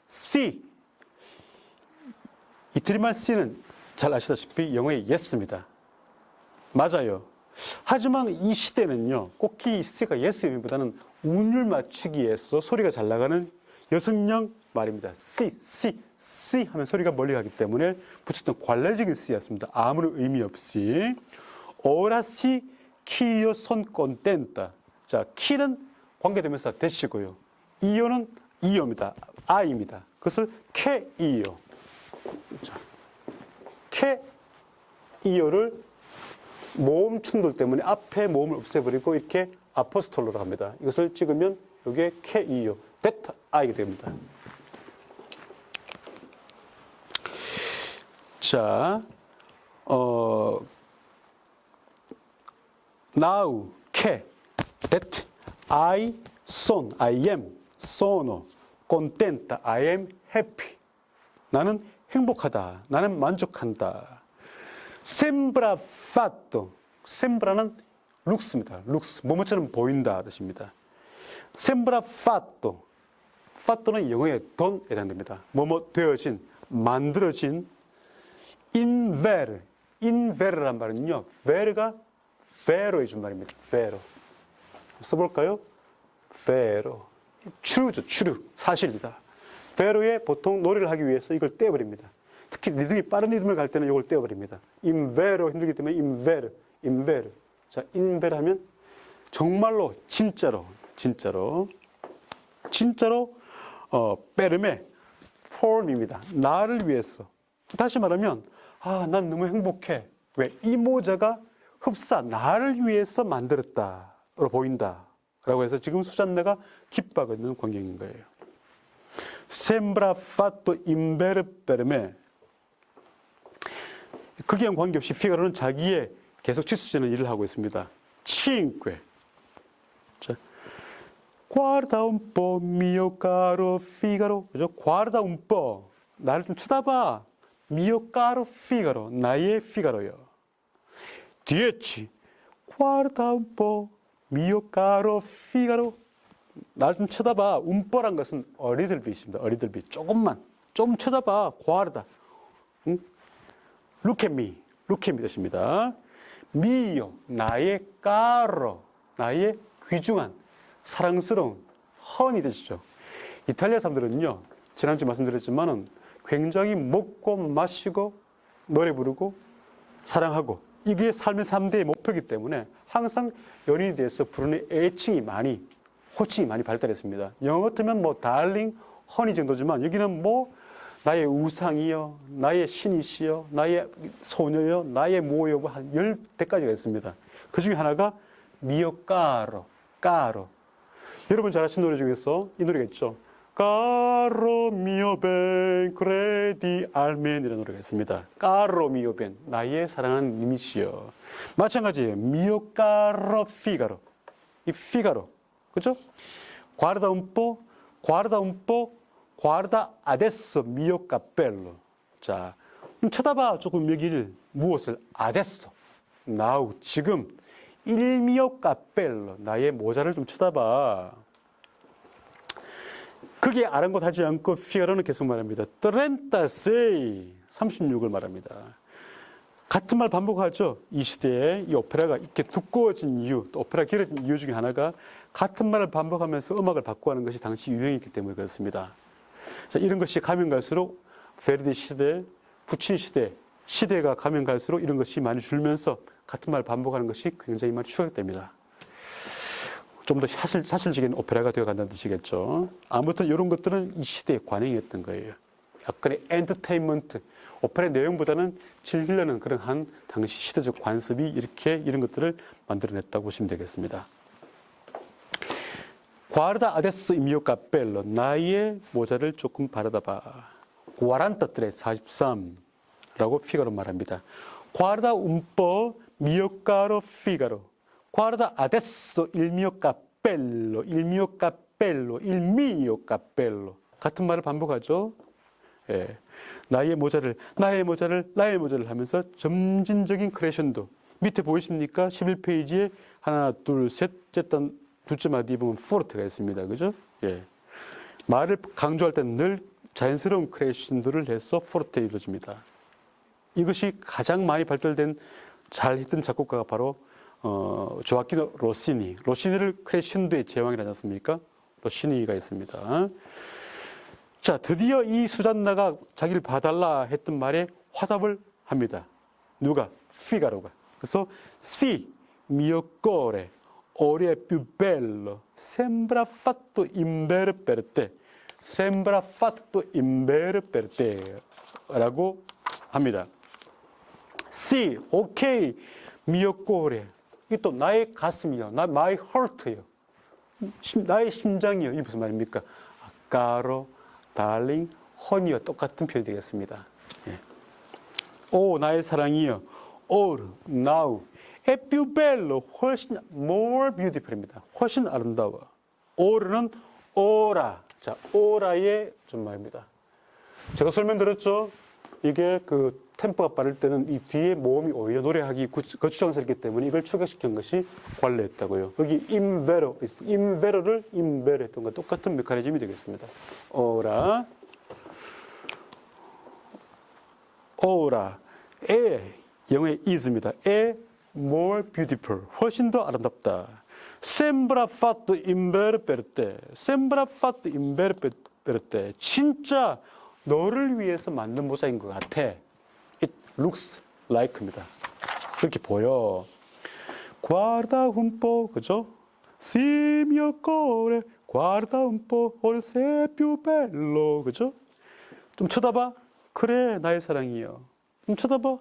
A: see. 이태리말 씨는 잘 아시다시피 영어의 yes입니다. 맞아요. 하지만 이 시대는요, 꼭히 씨가 yes보다는 운율 맞추기 위해서 소리가 잘 나가는 여성형 말입니다. C 하면 소리가 멀리 가기 때문에 붙였던 관례적인 C였습니다. 아무런 의미 없이. 오라 시 키요 손 콘텐타. 자, 키는 관계대명사 대시고요. 이어는 이어입니다. I입니다. 그것을 캐 이어. 자, 캐 이어를 모음 충돌 때문에 앞에 모음을 없애버리고 이렇게 아포스톨로로 합니다. 이것을 찍으면 이게 캐 이어, that I가 됩니다. 자, now, che, that, I, son, I am, sono, contenta, I am happy. 나는 행복하다. 나는 만족한다. sembra fatto. sembra는 lux입니다. lux, 뭐뭐처럼 보인다 뜻입니다. sembra fatto. fatto는 영어의 done에 해당됩니다. 뭐뭐 되어진, 만들어진. inver. inver란 말은요, vere가 vero의 준말입니다. vero. 써볼까요? vero. true죠, true. 사실이다. vero에 보통 노래를 하기 위해서 이걸 떼어버립니다. 특히 리듬이 빠른 리듬을 갈 때는 이걸 떼어버립니다. invero 힘들기 때문에 invero, invero. 자, invero 하면 정말로, 진짜로, 빼름의 form입니다. 나를 위해서. 다시 말하면, 난 너무 행복해. 왜? 이 모자가 흡사, 나를 위해서 만들었다로 보인다. 라고 해서 지금 수잔나가 기뻐하고 있는 광경인 거예요. Sembra fatto in vero per me. 거기랑 관계없이 피가로는 자기의 계속 치수되는 일을 하고 있습니다. Cinque. 자, Guarda un po' mio caro Figaro. 그죠? Guarda un po'. 나를 좀 쳐다봐. Mio caro Figaro. 나의 피가로요. Dieci. Guarda un po' mio caro Figaro. 나를 좀 쳐다봐. umpo란 것은 a little bit입니다. a little bit. 조금만. 좀 쳐다봐. Guarda. 응? Look at me. Look at me 뜻입니다. Mio. 나의 caro. 나의 귀중한, 사랑스러운, 헌이 뜻이죠. 이탈리아 사람들은요, 지난주 말씀드렸지만은 굉장히 먹고 마시고 노래 부르고 사랑하고 이게 삶의 3대의 목표이기 때문에 항상 연인에 대해서 부르는 애칭이 많이, 호칭이 많이 발달했습니다. 영어 같으면 뭐 darling, honey 정도지만 여기는 뭐 나의 우상이여, 나의 신이시여, 나의 소녀여, 나의 모여 한 10대까지가 있습니다. 그 중에 하나가 mio caro, caro. 여러분 잘 아시는 노래 중에서 이 노래가 있죠. Caro mio ben, credi al me 이라는 노래가 있습니다. Caro mio ben, 나의 사랑하는 님이시여. 마찬가지예요. Mio caro Figaro. 이 Figaro, 그죠? Guarda un po', guarda un po', guarda adesso mio cappello. 자, 쳐다봐 조금 여기를 무엇을? Adesso, now, 지금. Il mio cappello, 나의 모자를 좀 쳐다봐. 그게 아랑곳하지 않고 피가로는 계속 말합니다. 36을 말합니다. 같은 말 반복하죠. 이 시대에 이 오페라가 이렇게 두꺼워진 이유, 또 오페라 길어진 이유 중에 하나가 같은 말을 반복하면서 음악을 바꿔가는 것이 당시 유행이기 때문에 그렇습니다. 자, 이런 것이 가면 갈수록 베르디 시대, 부친 시대, 시대가 가면 갈수록 이런 것이 많이 줄면서 같은 말을 반복하는 것이 굉장히 많이 추가됩니다. 좀 더 사실적인 오페라가 되어간다는 뜻이겠죠. 아무튼 이런 것들은 이 시대의 관행이었던 거예요. 약간의 엔터테인먼트, 오페라의 내용보다는 즐기려는 그런 한 당시 시대적 관습이 이렇게 이런 것들을 만들어냈다고 보시면 되겠습니다. Guarda adesso il mio cappello. 나의 모자를 조금 바라다 봐. 43, 43라고 피가로 말합니다. Guarda un po' mio caro Figaro. Guarda adesso il mio cappello, il mio cappello, il mio cappello. 같은 말을 반복하죠. 예. 나의 모자를 하면서 점진적인 크레션도. 밑에 보이십니까? 11페이지에 하나, 둘, 셋, 쨌던 두째 마디 보면 포르테가 있습니다. 그죠? 예. 말을 강조할 때는 늘 자연스러운 크레션도를 해서 포르테 이루어집니다. 이것이 가장 많이 발달된 잘 했던 작곡가가 바로 조아키노 로시니. 로시니를 크레션도의 제왕이라지 않습니까? 로시니가 있습니다. 자, 드디어 이 수잔나가 자기를 봐달라 했던 말에 화답을 합니다. 누가? 피가로가. 그래서 Si mio cuore ora è più bello, sembra fatto in vero per te. sembra fatto in vero per te 라고 합니다. Sì, ok, mio cuore. 이게 또 나의 가슴이요. my heart예요. 나의 심장이요. 이게 무슨 말입니까? caro, darling, honey와 똑같은 표현이 되겠습니다. 예. 오, 나의 사랑이요. or, now, è più bello, 훨씬 more beautiful입니다. 훨씬 아름다워. or는 ora. 자, 오라의 준말입니다. 제가 설명드렸죠? 이게 그 템포가 빠를 때는 이 뒤에 모음이 오히려 노래하기 거추장스럽기 때문에 이걸 추가시킨 것이 관례했다고요. 여기 invero를 inve로 했던 것 똑같은 메커니즘이 되겠습니다. 오라, 오라, 영어의 is입니다. more beautiful, 훨씬 더 아름답다. Sembra fatto in vero per te. Sembra fatto in vero per te. 진짜 너를 위해서 만든 모자인 것 같아. It looks like입니다. 그렇게 보여. Guarda un po', 그죠? Sì, mio cuore, guarda un po', ora sei più bello, 그죠? 좀 쳐다봐. 그래, 나의 사랑이요. 좀 쳐다봐.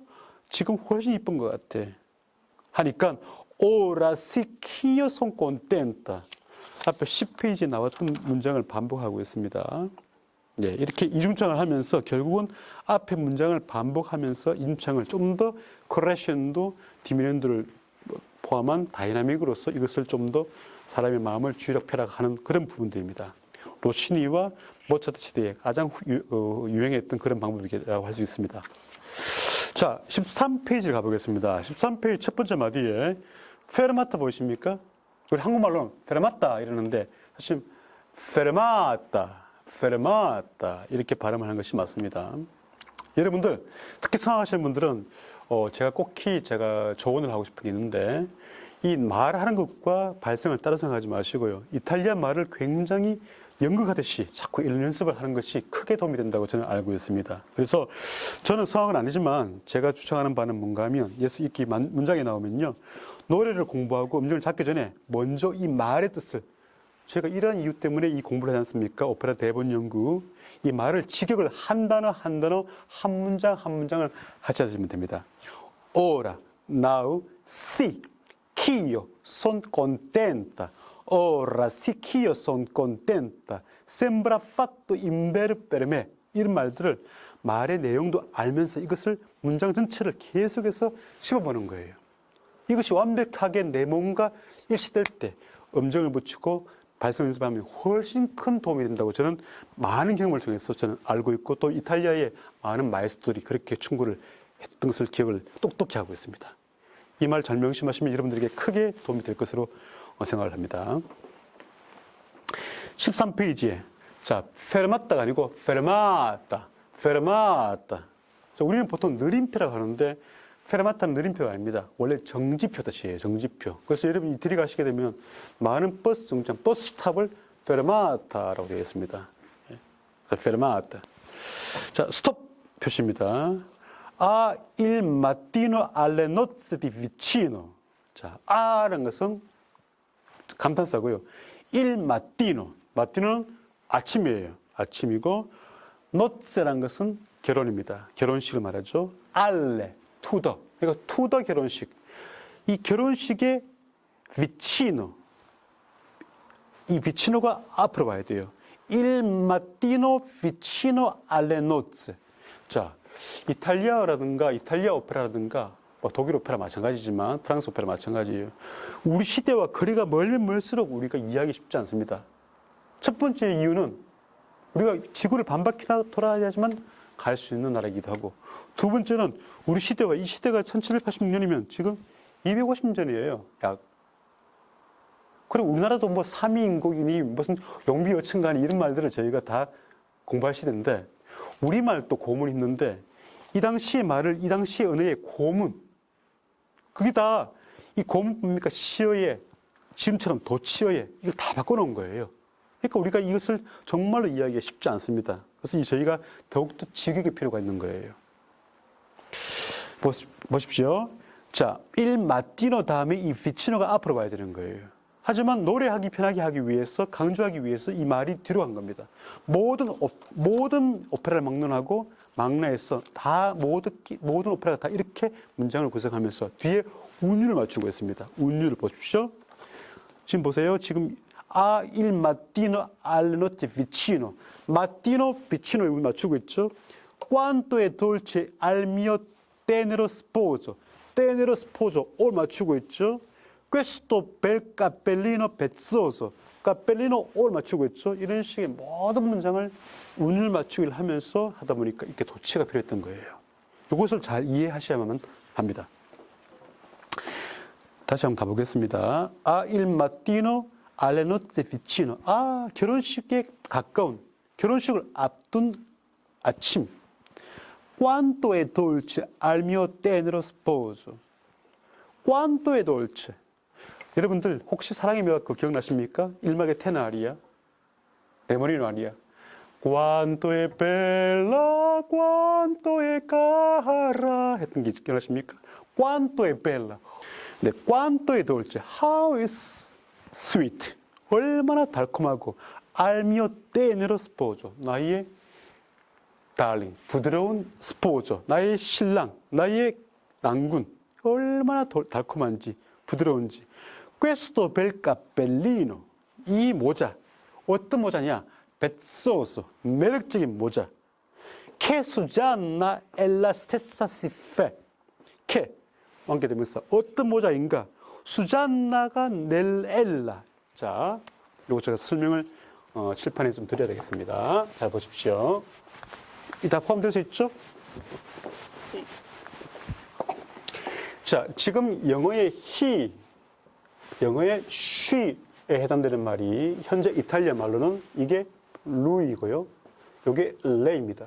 A: 지금 훨씬 이쁜 것 같아. 하니까 Ora sì ch'io son contenta. 앞에 10페이지에 나왔던 문장을 반복하고 있습니다. 네, 이렇게 이중창을 하면서 결국은 앞에 문장을 반복하면서 이중창을 좀 더 크레션도, 디미넌도를 포함한 다이나믹으로서 이것을 좀 더 사람의 마음을 쥐락펴락하는 그런 부분들입니다. 로시니와 모차르트 시대에 가장 유행했던 그런 방법이라고 할 수 있습니다. 자, 13페이지를 가보겠습니다. 13페이지 첫 번째 마디에 페르마타 보이십니까? 우리 한국말로는 페르마타 이러는데 사실 페르마타 이렇게 발음하는 것이 맞습니다. 여러분들 특히 생각하시는 분들은 제가 제가 조언을 하고 싶은 게 있는데 이 말하는 것과 발성을 따로 생각하지 마시고요. 이탈리아 말을 굉장히 연극하듯이 자꾸 이런 연습을 하는 것이 크게 도움이 된다고 저는 알고 있습니다. 그래서 저는 성악은 아니지만 제가 주장하는 바는 뭔가 하면 이렇게 문장에 나오면요. 노래를 공부하고 음정을 잡기 전에 먼저 이 말의 뜻을 제가 이러한 이유 때문에 이 공부를 하지 않습니까? 오페라 대본 연구. 이 말을 직역을 한 단어 한 단어 한 문장 한 문장을 하시면 됩니다. Ora, now, sì, ch'io son contenta. Ora sì ch'io son contenta. Sembra fatto in vero per me. 이런 말들을 말의 내용도 알면서 이것을 문장 전체를 계속해서 씹어보는 거예요. 이것이 완벽하게 내 몸과 일치될 때 음정을 붙이고 발성 연습하면 훨씬 큰 도움이 된다고 저는 많은 경험을 통해서 저는 알고 있고 또 이탈리아의 많은 마에스트들이 그렇게 충고를 했던 것을 기억을 똑똑히 하고 있습니다. 이 말 잘 명심하시면 여러분들에게 크게 도움이 될 것으로 생각을 합니다. 13페이지에 자, 페르마타가 아니고 페르마타. 우리는 보통 느림표라고 하는데 페르마타는 느림표가 아닙니다. 원래 정지표 뜻이에요. 정지표. 그래서 여러분 이태리 가시게 되면 많은 버스 정류장, 버스 스탑을 페르마타라고 되어 있습니다. 페르마타. 자, 스톱 표시입니다. A il mattino alle nozze di vicino. 자, 아라는 것은 감탄사고요. il mattino. 마티노는 아침이에요. 아침이고 nozze라는 것은 결혼입니다. 결혼식을 말하죠. alle. 투더. 그러니까 투더 결혼식. 이 결혼식의 vicino. 이 vicino가 앞으로 와야 돼요. Il mattino vicino alle nozze. 자, 이탈리아라든가 이탈리아 오페라라든가 독일 오페라 마찬가지지만 프랑스 오페라 마찬가지예요. 우리 시대와 거리가 멀면 멀수록 우리가 이해하기 쉽지 않습니다. 첫 번째 이유는 우리가 지구를 반바퀴나 돌아야 하지만 갈 수 있는 나라이기도 하고 두 번째는 우리 시대와 이 시대가 1786년이면 지금 250년 전이에요. 약. 그리고 우리나라도 뭐 삼위인국이니 무슨 용비어천간이 이런 말들을 저희가 다 공부할 시대인데 우리말 또 고문이 있는데 이 당시의 말을 이 당시의 언어의 고문 그게 다 이 고문 뭡니까? 시어에 지금처럼 도치어에 이걸 다 바꿔놓은 거예요. 그러니까 우리가 이것을 정말로 이해하기가 쉽지 않습니다. 그래서 저희가 더욱더 지격의 필요가 있는 거예요. 보십시오. 자, il mattino 다음에 이 vicino가 앞으로 와야 되는 거예요. 하지만 노래하기 편하게 하기 위해서, 강조하기 위해서 이 말이 뒤로 간 겁니다. 모든 오페라를 막론하고 막라에서 다 모든 오페라가 다 이렇게 문장을 구성하면서 뒤에 운율을 맞추고 있습니다. 운율을 보십시오. 지금 보세요. 지금 il mattino alle notte vicino. 마티노, 비치노에 운 맞추고 있죠. Quanto è dolce al mio tenero sposo. tenero sposo 올 맞추고 있죠. Questo bel cappellino pezzoso. cappellino 올 맞추고 있죠. 이런 식의 모든 문장을 운율 맞추기를 하면서 하다 보니까 이렇게 도치가 필요했던 거예요. 이것을 잘 이해하셔야만 합니다. 다시 한번 가보겠습니다. il mattino alle notte vicino. 결혼식에 가까운, 결혼식을 앞둔 아침. Quanto è dolce al mio tenero sposo. Quanto è dolce. 여러분들 혹시 사랑의 묘학 기억나십니까? 일막의 테너리아, 레모리노 아리아. Quanto è bella, quanto è cara 했던 게 기억나십니까? Quanto è bella. 네, quanto è dolce. How is sweet. 얼마나 달콤하고 al mio tenero sposo. 나의 darling, 부드러운 스포죠. 나의 신랑, 나의 낭군. 얼마나 달콤한지, 부드러운지. Questo bel cappellino. 이 모자. 어떤 모자냐? vezzoso. 매력적인 모자. Che Susanna è la stessa si fa. Che. 완결되면서 어떤 모자인가? 수잔나가 넬엘라. 자, 이거 제가 설명을 칠판에 좀 드려야 되겠습니다. 잘 보십시오. 이 다 포함될 수 있죠? 자, 지금 영어의 he, 영어의 she에 해당되는 말이 현재 이탈리아 말로는 이게 루이고요. 이게 레입니다.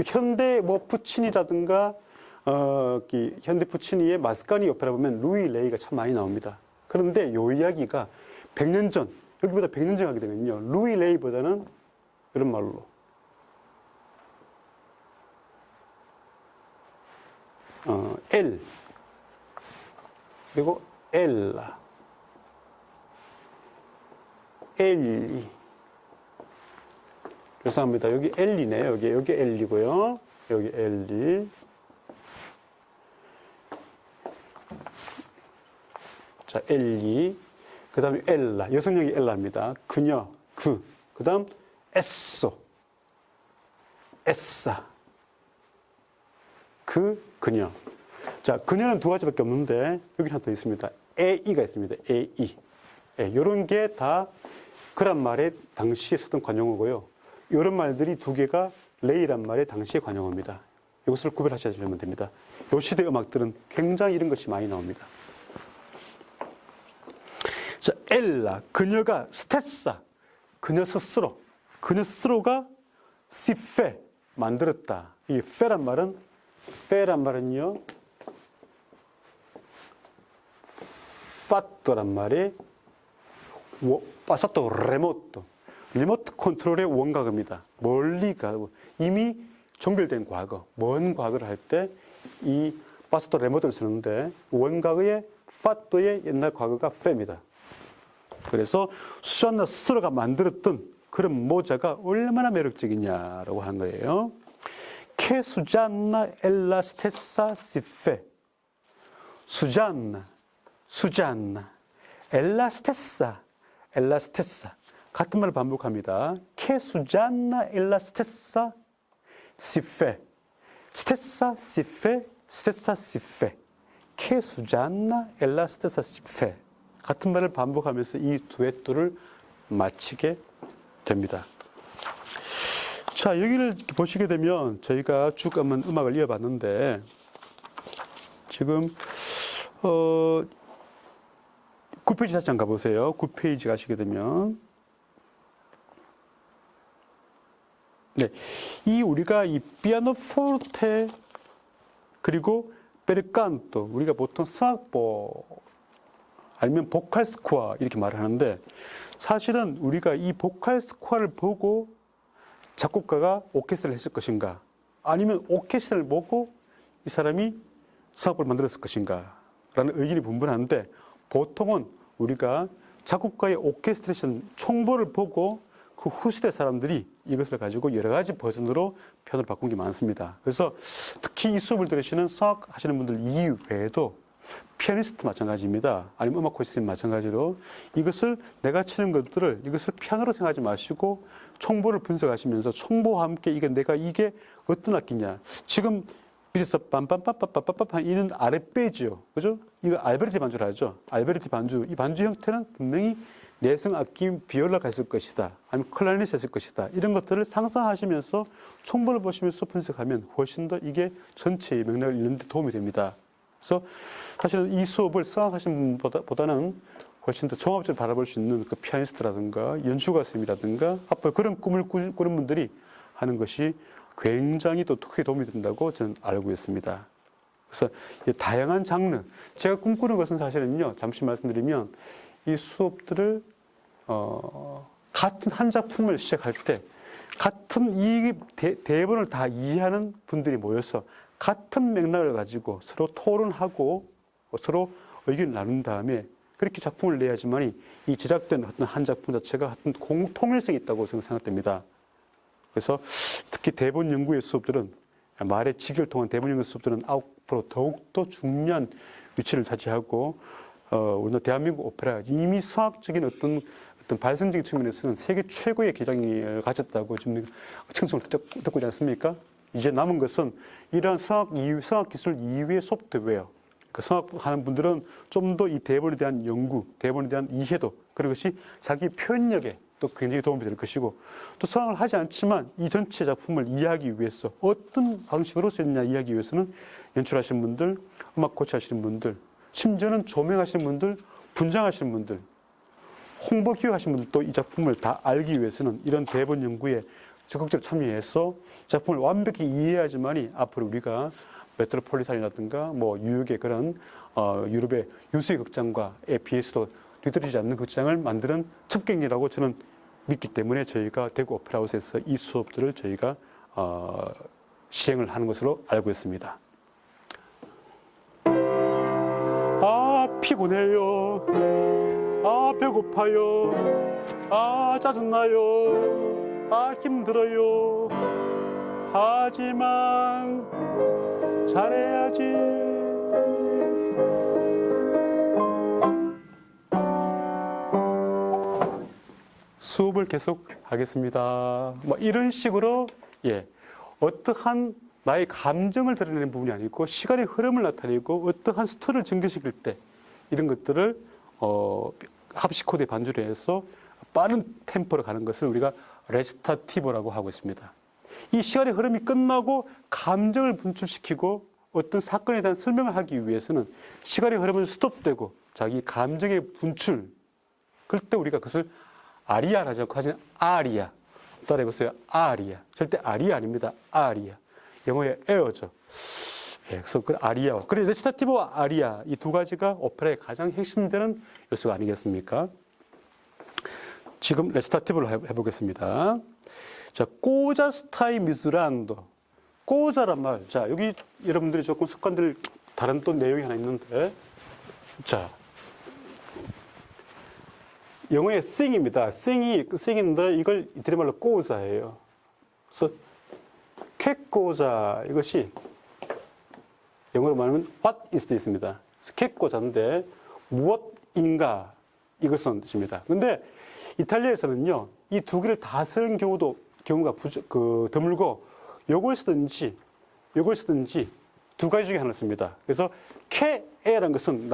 A: 현대 푸치니라든가 현대 푸치니의 마스카니 오페라 보면 루이 레이가 참 많이 나옵니다. 그런데 요 이야기가 100년 전, 여기보다 100년 전 하게 되면요. 루이 레이보다는 이런 말로 엘 그리고 엘라 엘리 죄송합니다. 여기 엘리네요. 여기 엘리고요. 여기 엘리 자 엘리 그 다음에 엘라 여성력이 엘라입니다. 그녀 그 다음 에쏘 에싸 그녀. 자, 그녀는 두 가지밖에 없는데, 여기 하나 더 있습니다. 에이가 있습니다. 에이. 요런 게 다 그란 말에 당시에 쓰던 관용어고요. 요런 말들이 두 개가 레이란 말의 당시의 관용어입니다. 이것을 구별하시면 됩니다. 요 시대 음악들은 굉장히 이런 것이 많이 나옵니다. 자, 엘라. 그녀가 스테사. 그녀 스스로가 시페. 만들었다. 이 페란 말은요, fatto란 말이 passato remoto, 리모트 컨트롤의 원각입니다. 멀리 가고 이미 종결된 과거, 먼 과거를 할 때 이 passato remoto를 쓰는데 원각의 fatto의 옛날 과거가 fe입니다. 그래서 수잔나 스스로가 만들었던 그런 모자가 얼마나 매력적이냐라고 하는 거예요. Che Susanna è la stessa si fa. Susanna, è la stessa. 같은 말을 반복합니다. Che Susanna è la stessa si fa. Stessa si fa. Che Susanna è la stessa si fa. 같은 말을 반복하면서 이 두엣도를 마치게 됩니다. 자, 여기를 보시게 되면 저희가 쭉 한번 음악을 이어봤는데 지금 9페이지 다시 한번 가보세요. 9페이지 가시게 되면 네, 우리가 이 피아노 포르테 그리고 베르칸토 우리가 보통 성악보 아니면 보컬 스코어 이렇게 말을 하는데 사실은 우리가 이 보컬 스코어를 보고 작곡가가 오케스트라를 했을 것인가 아니면 오케스트라를 보고 이 사람이 성악보를 만들었을 것인가 라는 의견이 분분한데 보통은 우리가 작곡가의 오케스트레이션 총보를 보고 그 후시대 사람들이 이것을 가지고 여러 가지 버전으로 편을 바꾼 게 많습니다. 그래서 특히 이 수업을 들으시는 성악 하시는 분들 이외에도 피아니스트 마찬가지입니다. 아니면 음악 코치님 마찬가지로 이것을 내가 치는 것들을 이것을 피아노로 생각하지 마시고 총보를 분석하시면서 총보와 함께 이게 어떤 악기냐. 지금 밑에서 빰빰빰빰빰빰빰 이는 아랫배지요. 그죠? 이거 알베르티 반주를 하죠. 알베르티 반주. 이 반주 형태는 분명히 내성 악기 비올라가 있을 것이다. 아니면 클라리넷이 있을 것이다. 이런 것들을 상상하시면서 총보를 보시면서 분석하면 훨씬 더 이게 전체의 맥락을 읽는 데 도움이 됩니다. 그래서 사실은 이 수업을 수강하신 분보다는 훨씬 더 종합적으로 바라볼 수 있는 그 피아니스트라든가 연주가 선생님이라든가 앞으로 그런 꿈을 꾸는 분들이 하는 것이 굉장히 또 크게 도움이 된다고 저는 알고 있습니다. 그래서 다양한 장르, 제가 꿈꾸는 것은 사실은요, 잠시 말씀드리면 이 수업들을 같은 한 작품을 시작할 때 같은 이 대본을 다 이해하는 분들이 모여서 같은 맥락을 가지고 서로 토론하고 서로 의견을 나눈 다음에 그렇게 작품을 내야지만이 이 제작된 어떤 한 작품 자체가 어떤 공통일성이 있다고 생각됩니다. 그래서 특히 대본 연구의 수업들은 말의 직역을 통한 대본 연구 수업들은 앞으로 더욱더 중요한 위치를 차지하고 우리나라 대한민국 오페라 이미 수학적인 어떤 발전적인 측면에서는 세계 최고의 기량을 가졌다고 지금称颂을 듣고 있지 않습니까? 이제 남은 것은 이러한 수학 기술 이후의 소프트웨어. 그 수학하는 분들은 좀 더 이 대본에 대한 연구, 대본에 대한 이해도 그런 것이 자기 표현력에 또 굉장히 도움이 될 것이고 또 수학을 하지 않지만 이 전체 작품을 이해하기 위해서 어떤 방식으로 쓰였냐 이해하기 위해서는 연출하시는 분들, 음악 코치 하시는 분들, 심지어는 조명하시는 분들, 분장하시는 분들, 홍보 기획하시는 분들도 이 작품을 다 알기 위해서는 이런 대본 연구에 적극적으로 참여해서 작품을 완벽히 이해해야지만이 앞으로 우리가 메트로폴리탄이라든가 뭐 뉴욕의 그런 유럽의 유수의 극장과에 비해서도 뒤떨어지지 않는 극장을 만드는 첩경이라고 저는 믿기 때문에 저희가 대구 오페라하우스에서 이 수업들을 저희가 시행을 하는 것으로 알고 있습니다. 아, 피곤해요. 아, 배고파요. 아, 짜증나요. 아, 힘들어요. 하지만 잘해야지. 수업을 계속 하겠습니다. 뭐 이런 식으로 어떠한 나의 감정을 드러내는 부분이 아니고 시간의 흐름을 나타내고 어떠한 스토리를 전개시킬 때 이런 것들을 합시 코드에 반주를 해서 빠른 템포로 가는 것을 우리가 레시타티보라고 하고 있습니다. 이 시간의 흐름이 끝나고 감정을 분출시키고 어떤 사건에 대한 설명을 하기 위해서는 시간의 흐름은 스톱되고 자기 감정의 분출, 그때 우리가 그것을 아리아라고 하지 않고 아리아. 따라해보세요. 아리아. 절대 아리아 아닙니다. 아리아. 영어의 에어죠. 그래서 그 아리아와, 그래 레시타티보와 아리아 이 두 가지가 오페라의 가장 핵심되는 요소가 아니겠습니까? 지금 레시타티보를 해보겠습니다. 자, 꼬자 스타이 미즈란도. 꼬자란 말. 자, 여기 여러분들이 조금 습관들 다른 또 내용이 하나 있는데, 자, 영어의 sing입니다. sing인데 이걸 이태리 말로 꼬자예요. 그래서 캣꼬자 이것이 영어로 말하면 what is this입니다. 그래서 캣꼬자인데 무엇인가 이것은 뜻입니다. 근데 이탈리아에서는요 이 두 개를 다 쓰는 경우가 드물고 요걸 쓰든지 두 가지 중에 하나를 씁니다. 그래서 케에라는 것은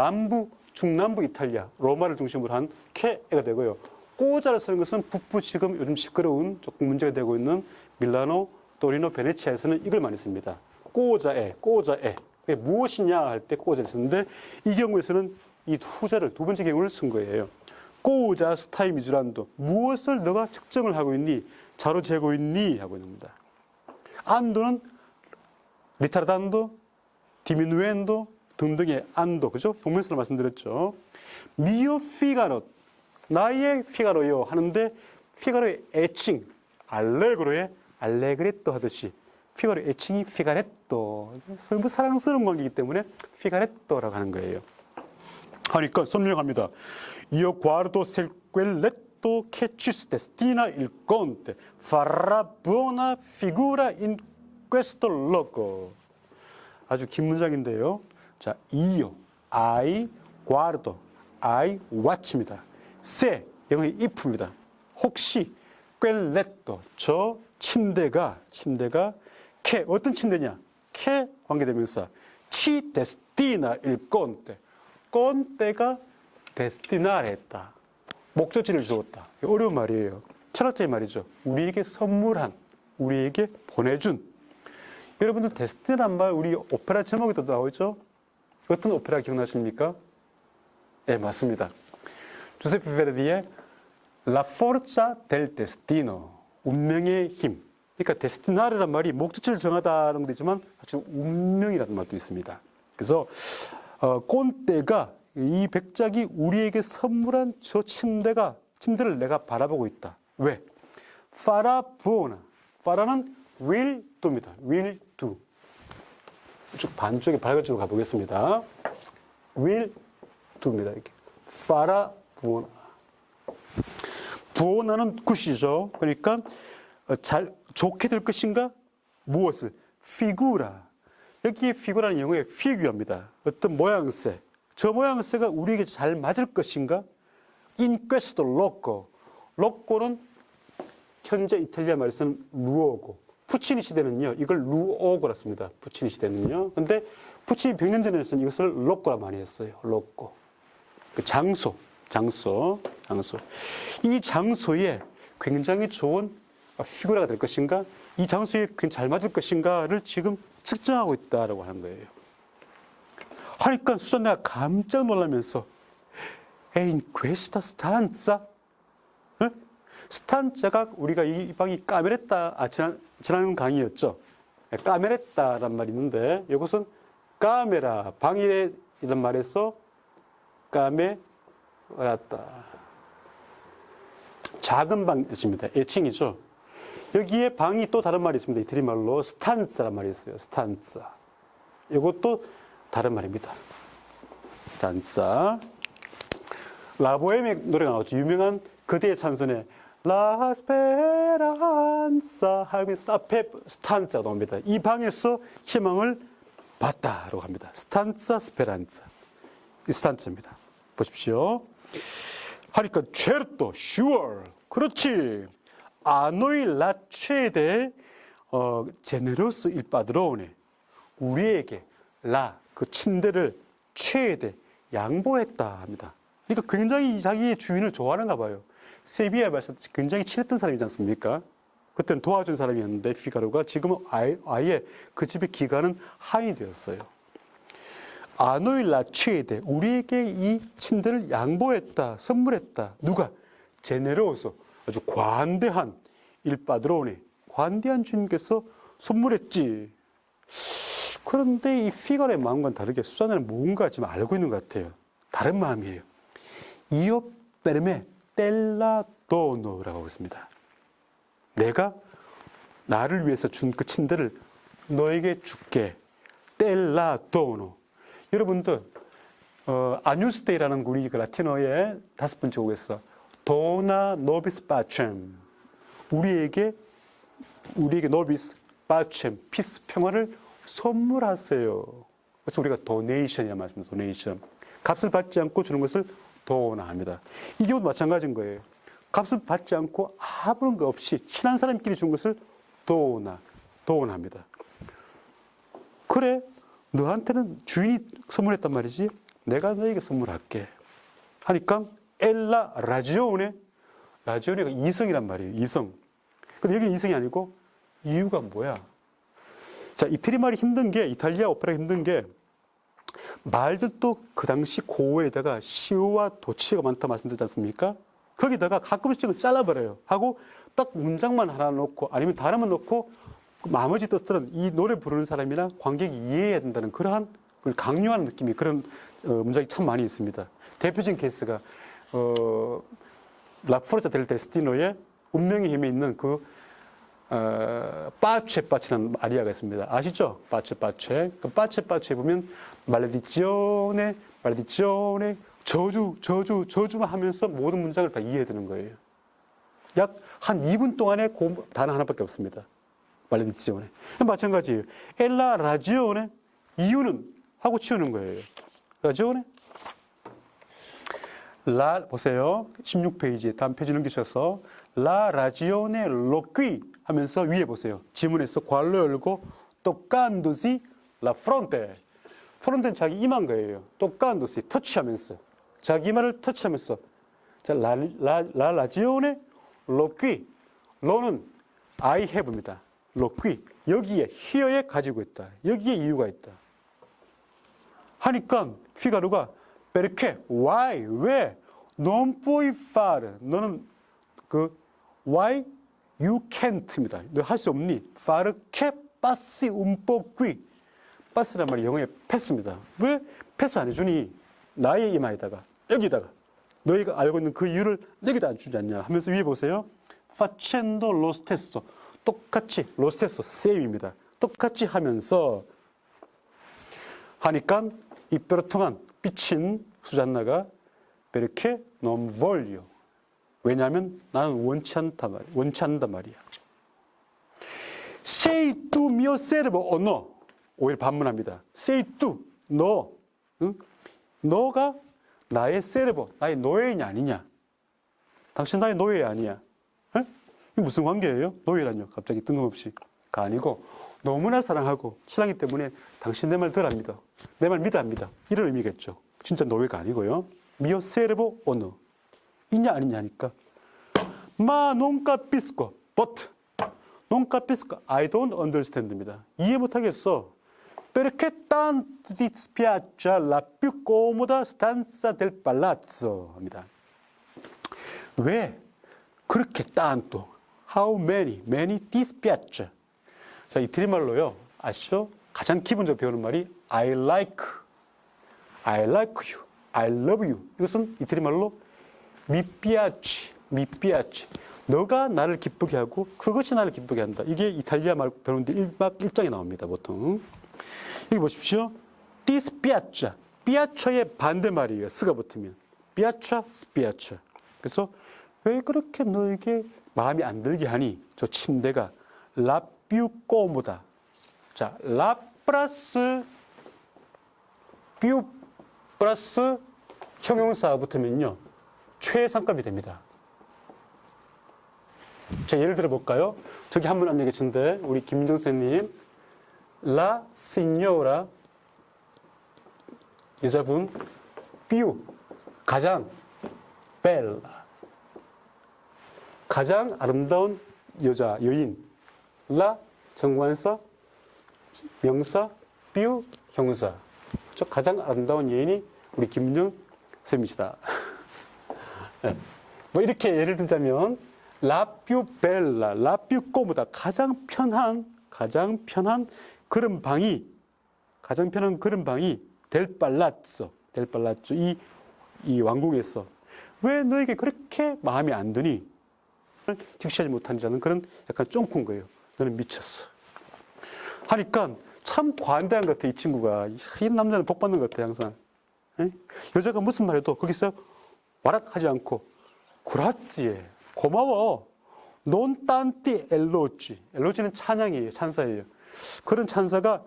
A: 중남부 이탈리아, 로마를 중심으로 한 케에가 되고요. 꼬자를 쓰는 것은 북부 지금 요즘 시끄러운 조금 문제가 되고 있는 밀라노, 토리노, 베네치아에서는 이걸 많이 씁니다. 꼬자에. 무엇이냐 할 때 꼬자를 쓰는데 이 경우에서는 이 후자를 두 번째 경우를 쓴 거예요. 꼬자 스타이 미주란도. 무엇을 너가 측정을 하고 있니? 자로 재고 있니? 하고 있는 겁니다. 안도는 리타르단도, 디미누엔도 등등의 안도, 그죠? 동명사로 말씀드렸죠. 미오 피가로, 나의 피가로요 하는데 피가로의 애칭, 알레그로의 알레그레토 하듯이 피가로의 애칭이 피가레토, 너무 사랑스러운 관계이기 때문에 피가레토라고 하는 거예요. 하니까 설명합니다. Io guardo se quel letto che ci destina il conte farà buona figura in questo luogo. 아주 긴 문장인데요. 자, io, I guardo, I watch입니다. se, 영어의 if입니다. 혹시 quel letto, 저 침대가 che, 어떤 침대냐? che 관계대명사. ci destina il conte. conte가 destinare 했다. 목적지를 주었다. 어려운 말이에요. 철학적인 말이죠. 우리에게 선물한, 우리에게 보내준. 여러분들 데스티나란 말 우리 오페라 제목에도 나오죠? 어떤 오페라 기억나십니까? 네, 맞습니다. 조세프 베르디의 La Forza del Destino, 운명의 힘. 그러니까 데스티나르란 말이 목적지를 정하다는 것도 있지만 사실 운명이라는 말도 있습니다. 그래서 꼰대가 이 백작이 우리에게 선물한 저 침대를 내가 바라보고 있다. 왜? Farà buona. Farà는 will do입니다. will do. 쭉 반쪽에 밝은 쪽으로 가보겠습니다. will do입니다. 이렇게. Farà buona. buona는 굿이죠. 그러니까 좋게 될 것인가? 무엇을? figura. 여기에 figura는 영어의 figure입니다. 어떤 모양새. 저 모양새가 우리에게 잘 맞을 것인가? In questo luogo. luogo는 현재 이탈리아 말에서는 루오고. 푸치니 시대는요, 이걸 루오고라 씁니다. 푸치니 시대는요. 근데 푸치니 100년 전에는 이것을 로꼬라 많이 했어요. 로꼬. 그 장소. 이 장소에 굉장히 좋은 피구라가 될 것인가? 이 장소에 잘 맞을 것인가를 지금 측정하고 있다라고 하는 거예요. 하니까 수잔네가 깜짝 놀라면서 in questa stanza? 스탄자가 우리가 이 방이 까메레타, 지난 강의였죠. 까메레타란 말이 있는데 이것은 까메라, 방이래 이런 말에서 까메라타. 작은 방 뜻입니다. 애칭이죠. 여기에 방이 또 다른 말이 있습니다. 이태리 말로 스탄자란 말이 있어요. 스탄자. 이것도 다른 말입니다. 스탄자. 라보엠의 노래가 나오죠. 유명한 그대의 찬송에 La speranza 하면서 앞에 스탄자가 나옵니다. 이 방에서 희망을 봤다라고 합니다. 스탄자 스페란자. 이 스탄자입니다. 보십시오. 하니까 certo, sure. 그렇지. A noi la cede generoso il padrone. 우리에게 그 침대를 cede 양보했다 합니다. 그러니까 굉장히 자기의 주인을 좋아하는가 봐요. 세비야에 말씀 굉장히 친했던 사람이지 않습니까? 그때는 도와준 사람이었는데 피가로가 지금은 아예 그 집의 기간은 하인이 되었어요. 아노일라 취에대 우리에게 이 침대를 양보했다, 선물했다. 누가? 제네로서 아주 관대한 일빠드로네 관대한 주님께서 선물했지. 그런데 이 피가로의 마음과는 다르게 수잔네는 뭔가 지금 알고 있는 것 같아요. 다른 마음이에요. 이오 베르메 텔라도노라고 하고 있습니다. 내가 나를 위해서 준 그 침대를 너에게 줄게. 텔라도노. 여러분들 아뉴스데이라는 우리 그 라틴어의 5번째 곡에서 도나 노비스 파쳔 우리에게 노비스 파쳔 피스 평화를 선물하세요. 그래서 우리가 도네이션이라 말씀입니다. 도네이션. 값을 받지 않고 주는 것을 도나 합니다. 이 경우도 마찬가지인 거예요. 값을 받지 않고 아무런 것 없이 친한 사람끼리 준 것을 도나 합니다. 그래, 너한테는 주인이 선물했단 말이지. 내가 너에게 선물할게. 하니까 엘라 라지오네. 라지오네가 이성이란 말이에요. 이성. 근데 여기는 이성이 아니고 이유가 뭐야? 자, 이태리 말이 힘든 게, 이탈리아 오페라가 힘든 게 말들도 그 당시 고어에다가 시오와 도치가 많다 말씀드렸지 않습니까? 거기다가 가끔씩은 잘라버려요. 하고 딱 문장만 하나 놓고 아니면 다른만 놓고 나머지 뜻들은 이 노래 부르는 사람이나 관객이 이해해야 된다는 그러한 걸 강요하는 느낌이 그런 문장이 참 많이 있습니다. 대표적인 케이스가 라포르자 델 데스티노의 운명의 힘에 있는 그 빠체빠체라는 아리아가 있습니다. 아시죠? 빠체빠체. 그 빠체빠체에 보면 말레디지오네 저주만 하면서 모든 문장을 다 이해해야 되는 거예요. 약 한 2분 동안에 그 단어 하나밖에 없습니다. 말레디지오네. 마찬가지예요. 엘라 라지오네. 이유는 하고 치우는 거예요. 라지오네. 보세요. 16페이지에 다음 페이지 넘기셔서 라 라지오네 로퀴 하면서 위에 보세요. 지문에서 괄호 열고 toccandosi la fronte. 프론트는 자기 이마인 거예요. toccandosi 터치하면서 자기 이마를 터치하면서 자, 라지오네 로퀴. 로는 I have입니다. 로퀴. 여기에 here에 가지고 있다. 여기에 이유가 있다. 하니까 피가루가 perché, why, 왜, non puoi fare, 너는 why you can't입니다. 너 할 수 없니? fare che passi un po' qui. pass란 말이 영어의 패스입니다. 왜 패스 안 해주니? 나의 이마에다가, 여기다가, 너희가 알고 있는 그 이유를 여기다 안 주지 않냐 하면서 위에 보세요. facendo lo stesso. 똑같이, lo stesso, same입니다. 똑같이 하면서 하니까 이 뼈를 통한 삐친 수잔나가 perché non voglio. 왜냐하면 나는 원치 않단 말이야. Sei tu mio servo o no? 오히려 반문합니다. Sei tu, 너. 응? 너가 나의 servo, 나의 노예냐 아니냐? 당신 나의 노예 아니야. 에? 이게 무슨 관계예요? 노예라뇨. 갑자기 뜬금없이가 아니고 너무나 사랑하고 신랑이기 때문에 당신 내 말 덜 안 믿어. 내 말 믿어 안 믿어. 이런 의미겠죠. 진짜 노예가 아니고요. Mio servo o no? 있냐 아니냐 하니까 Ma non capisco, but non capisco, I don't understand입니다. 이해 못하겠어. Perché tanto ti spiaggia la più comoda stanza del palazzo 합니다. 왜 그렇게 tanto, how many ti spiaggia. 자, 이태리 말로요. 아시죠? 가장 기본적으로 배우는 말이 I like you, I love you. 이것은 이태리 말로 mi piaci. 너가 나를 기쁘게 하고 그것이 나를 기쁘게 한다. 이게 이탈리아 말 배우는데 1막 1장에 나옵니다. 보통. 여기 보십시오. ti spiaggia. piaccia의 반대말이에요. 스가 붙으면. piaccia, spiaccia. 그래서 왜 그렇게 너에게 마음이 안 들게 하니? 저 침대가 la più comoda. 자, la 플러스 più 플러스 형용사가 붙으면요. 최상급이 됩니다. 자, 예를 들어 볼까요? 저기 한 분 앉아 계신데 우리 김민정 선생님 La signora 여자분 più 가장 bella 가장 아름다운 여인 La 정관사 명사 più 형사 저 가장 아름다운 여인이 우리 김민정 쌤이시다. 네. 뭐 이렇게 예를 들자면 La più bella, la più comoda 가장 편한 그런 방이 될 palazzo 이 왕궁에서 왜 너에게 그렇게 마음이 안 드니? 직시하지 못한다는 그런 약간 쫑큰 거예요. 너는 미쳤어. 하니까 참 관대한 것 같아 이 친구가. 이 남자는 복 받는 것 같아 항상. 에? 여자가 무슨 말해도 거기서 와락하지 않고 그라지에 고마워. non tanti elogi. 엘로지는 찬양이에요. 찬사예요. 그런 찬사가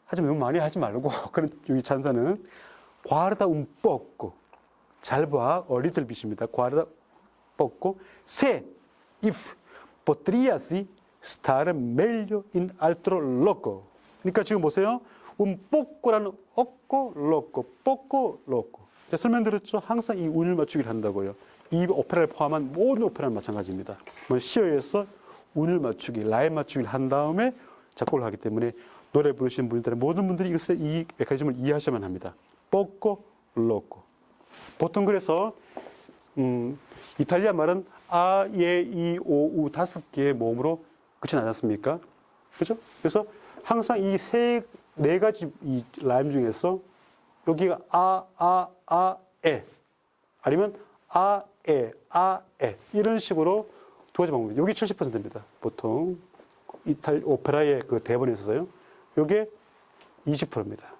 A: 하지만 너무 많이 하지 말고 그런 이 찬사는 guarda un poco. 잘 봐. 어리들 빛입니다. guarda poco. se if potriasi stare meglio in altro loco. 그러니까 지금 보세요. un poco라는 없고 loco, poco loco. 설명드렸죠. 항상 이 운을 맞추기를 한다고요. 이 오페라를 포함한 모든 오페라는 마찬가지입니다. 시어에서 운을 맞추기, 라인 맞추기를 한 다음에 작곡을 하기 때문에 노래 부르시는 분들은 모든 분들이 이것을 이 메커니즘을 이해하셔야만 합니다. poco, loco. 보통 그래서 이탈리아 말은 아, 예, 이, 오, 우 5개의 모음으로 끝이 나지 않습니까? 그죠? 그래서 항상 이 네 가지 이 라임 중에서 여기가 에 아니면 에 이런 식으로 두 가지 방법입니다. 여기 70%입니다. 보통 오페라의 그 대본에 있어서요. 이게 20%입니다.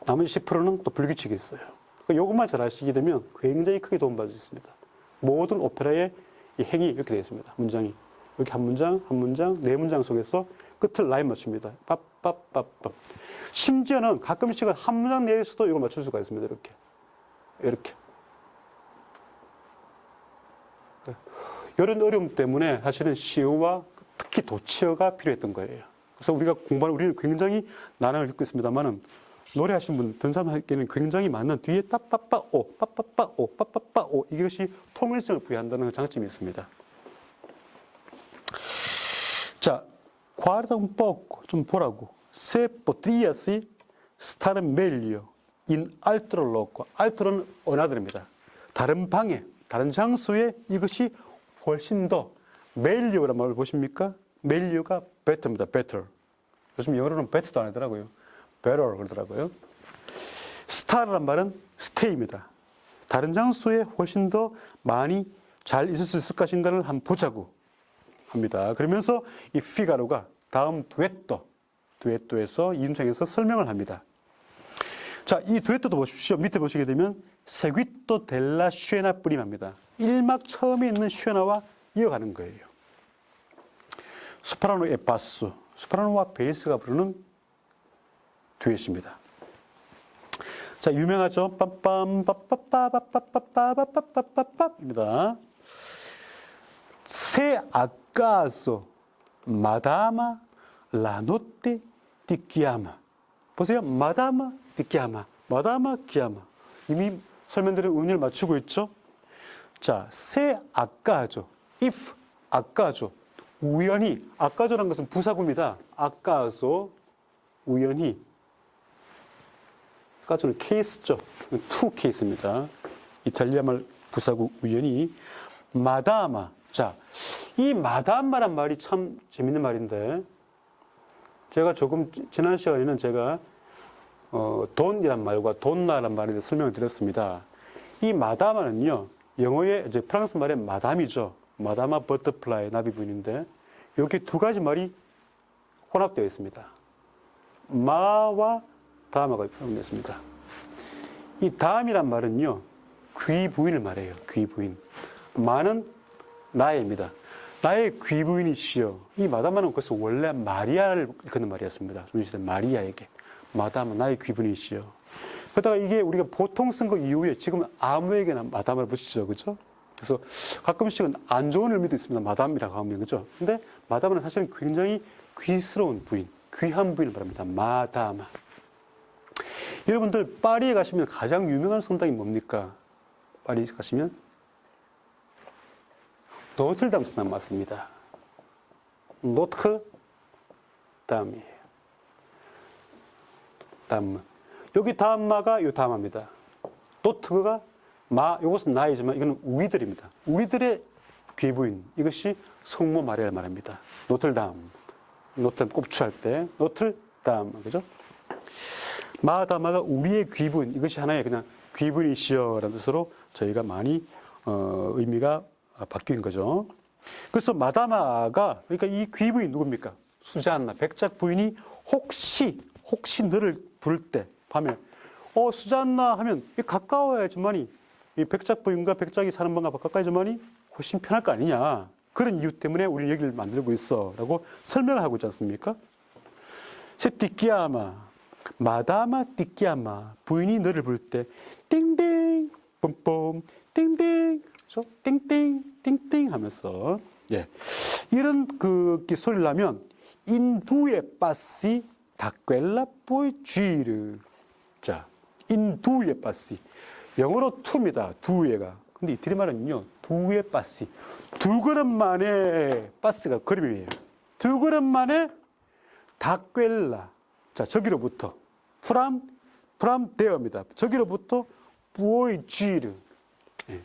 A: 나머지 10%는 또 불규칙이 있어요. 이것만 잘 아시게 되면 굉장히 크게 도움받을 수 있습니다. 모든 오페라의 이 행이 이렇게 되어 있습니다. 문장이. 이렇게 한 문장, 네 문장 속에서 끝을 라인 맞춥니다. ปั๊ปั๊ปั๊ปั๊. 심지어는 가끔씩은 한 문장 내에서도 이걸 맞출 수가 있습니다. 이렇게. 이렇게. 이런 어려움 때문에 사실은 시어와 특히 도치어가 필요했던 거예요. 그래서 우리가 공부하는 우리는 굉장히 난항을 겪고 있습니다만은 노래하신 분, 등산하기에는 굉장히 많은 뒤에 따빠빠오, 빠빠빠오, 빠빠빠오 이것이 통일성을 부여한다는 장점이 있습니다. 자, guarda un poco 좀 보라고. Se podrías estar meglio in altro loco. altro는 어나더입니다. 다른 방에, 다른 장소에 이것이 훨씬 더 meglio란 말을 보십니까? meglio가 better입니다. better. 요즘 영어로는 better도 안 하더라고요. better 그러더라고요. star란 말은 stay입니다. 다른 장소에 훨씬 더 많이 잘 있을 수 있을 것인가를 한번 보자고 합니다. 그러면서 이 피가로가 다음 두에토에서 이중창에서 설명을 합니다. 자, 이 두에토도 보십시오. 밑에 보시게 되면 seguito della scena prim입니다. 1막 처음에 있는 쉐나와 이어가는 거예요. 소프라노 에 바스, 소프라노와 베이스가 부르는 듀엣입니다. 자, 유명하죠. 빰빰 빠빠빠빠빠빠빠빠빠빠빠입니다. Se acaso Madama la notte ti chiama. 보세요. Madama ti chiama. Madama chiama. 이미 설명드린 의미를 맞추고 있죠. 자, se acaso, if acaso, 우연히, acaso라는 것은 부사구입니다. acaso, 우연히. acaso는 케이스죠. to 케이스입니다. 이탈리아 말 부사구 우연히. 마다마. 자, 이 마다마란 말이 참 재밌는 말인데, 제가 조금 지난 시간에는 제가 돈이란 말과 돈나란 말에 설명을 드렸습니다. 이 마다마는요, 영어의 이제 프랑스 말의 마담이죠. 마다마 버터플라이 나비 부인인데, 이렇게 두 가지 말이 혼합되어 있습니다. 마와 다마가 표현됐습니다. 이 다음이란 말은요, 귀부인을 말해요. 귀부인. 마는 나의입니다. 나의 귀부인이시여. 이 마다마는 그래서 원래 마리아를 일컫는 말이었습니다. 중시대 마리아에게. 마다마, 나의 귀부인이시여. 그러다가 이게 우리가 보통 쓴 거 이후에 지금 아무에게나 마담을 붙이죠. 그죠? 그래서 가끔씩은 안 좋은 의미도 있습니다. 마담이라고 하면. 그죠? 근데 마담은 사실은 굉장히 귀스러운 부인, 귀한 부인을 말합니다. 마다마. 여러분들, 파리에 가시면 가장 유명한 성당이 뭡니까? 파리에 가시면? 노트르담 성당 맞습니다. 노트르담이에요. 담. 여기 다음마가 요 다음마입니다. 노트가 마, 이것은 나이지만 이거는 우리들입니다. 우리들의 귀부인. 이것이 성모 마리아를 말합니다. 노틀담. 노틀담 꼽추할 때 노틀담. 그죠? 마다마가 우리의 귀부인. 이것이 하나의 그냥 귀부인이시여라는 뜻으로 저희가 많이 의미가 바뀐 거죠. 그래서 마다마가, 그러니까 이 귀부인 누굽니까? 수잔나, 백작 부인이 혹시 너를 부를 때, 밤에, 수잔나 하면 가까워야지만이, 이 백작 부인과 백작이 사는 방과 가까워야지만이 훨씬 편할 거 아니냐. 그런 이유 때문에 우리는 여기를 만들고 있어. 라고 설명을 하고 있지 않습니까? 띠끼아마, 마다마 띠끼아마, 부인이 너를 부를 때, 띵띵, 뽐뽐, 띵띵, 그렇죠? 띵띵, 띵띵 하면서, 예. 이런 소리를 하면, 인두에 빠시 다꿰라 뿌이쥐르. 자, 인두에 빠시. 영어로 투입니다. 두에가. 근데 이태리 말은요, 두에 빠시. 두 걸음 만에, 빠스가 걸음이에요. 두 걸음 만에 다꿰라. 자, 저기로부터. 프람 데어입니다. 저기로부터 뿌이쥐르. 예.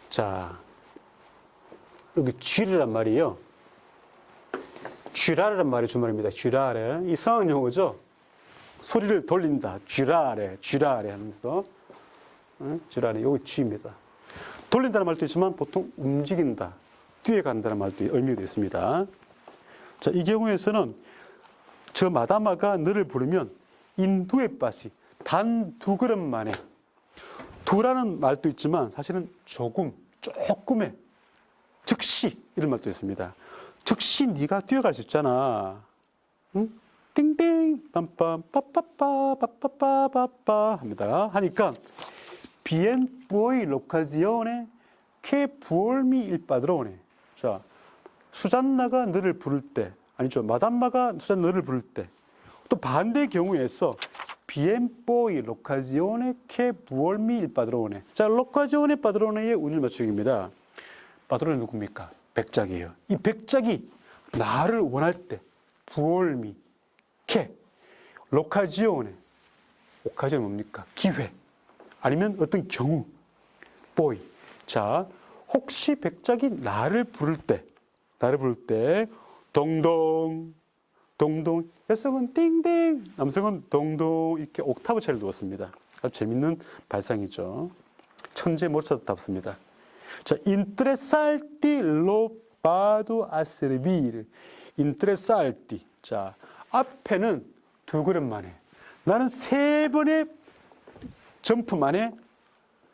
A: 자, 여기 쥐르란 말이에요. 쥐라르란 말이 주말입니다. 쥐라레. 이 이상한 용어죠. 소리를 돌린다. 쥐라레 하면서. 쥐라레. 여기 쥐입니다. 돌린다는 말도 있지만 보통 움직인다. 뛰어간다는 말도 의미가 있습니다. 자, 이 경우에서는 저 마다마가 너를 부르면 인두에 빠시. 단 두 걸음 만에. 그라는 말도 있지만 사실은 조금의, 즉시 이런 말도 있습니다. 즉시 네가 뛰어갈 수 있잖아. 응? 띵띵 빰빰 빠빠빠 빠빠빠빠빠 합니다. 하니까 bien puoi l'occasione che vuolmi il padrone. 자, 수잔나가 너를 부를 때, 아니죠, 마담마가 수잔나 너를 부를 때, 또 반대의 경우에서 bien puoi l'occasione che vuolmi il padrone. 자, l'occasione padrone의 운율 맞추기입니다. padrone 누굽니까? 백작이에요. 이 백작이 나를 원할 때, vuolmi che l'occasione, 오카지온 뭡니까? 기회. 아니면 어떤 경우, 보이. 자, 혹시 백작이 나를 부를 때, 동동, 동동. 여성은 띵띵, 남성은 동동. 이렇게 옥타브 차이를 두었습니다. 아주 재밌는 발상이죠. 천재 모차르트답습니다. 자, interessarti lo vado a servire. interessarti. 자, 앞에는 두 걸음 만에, 나는 세 번의 점프 만에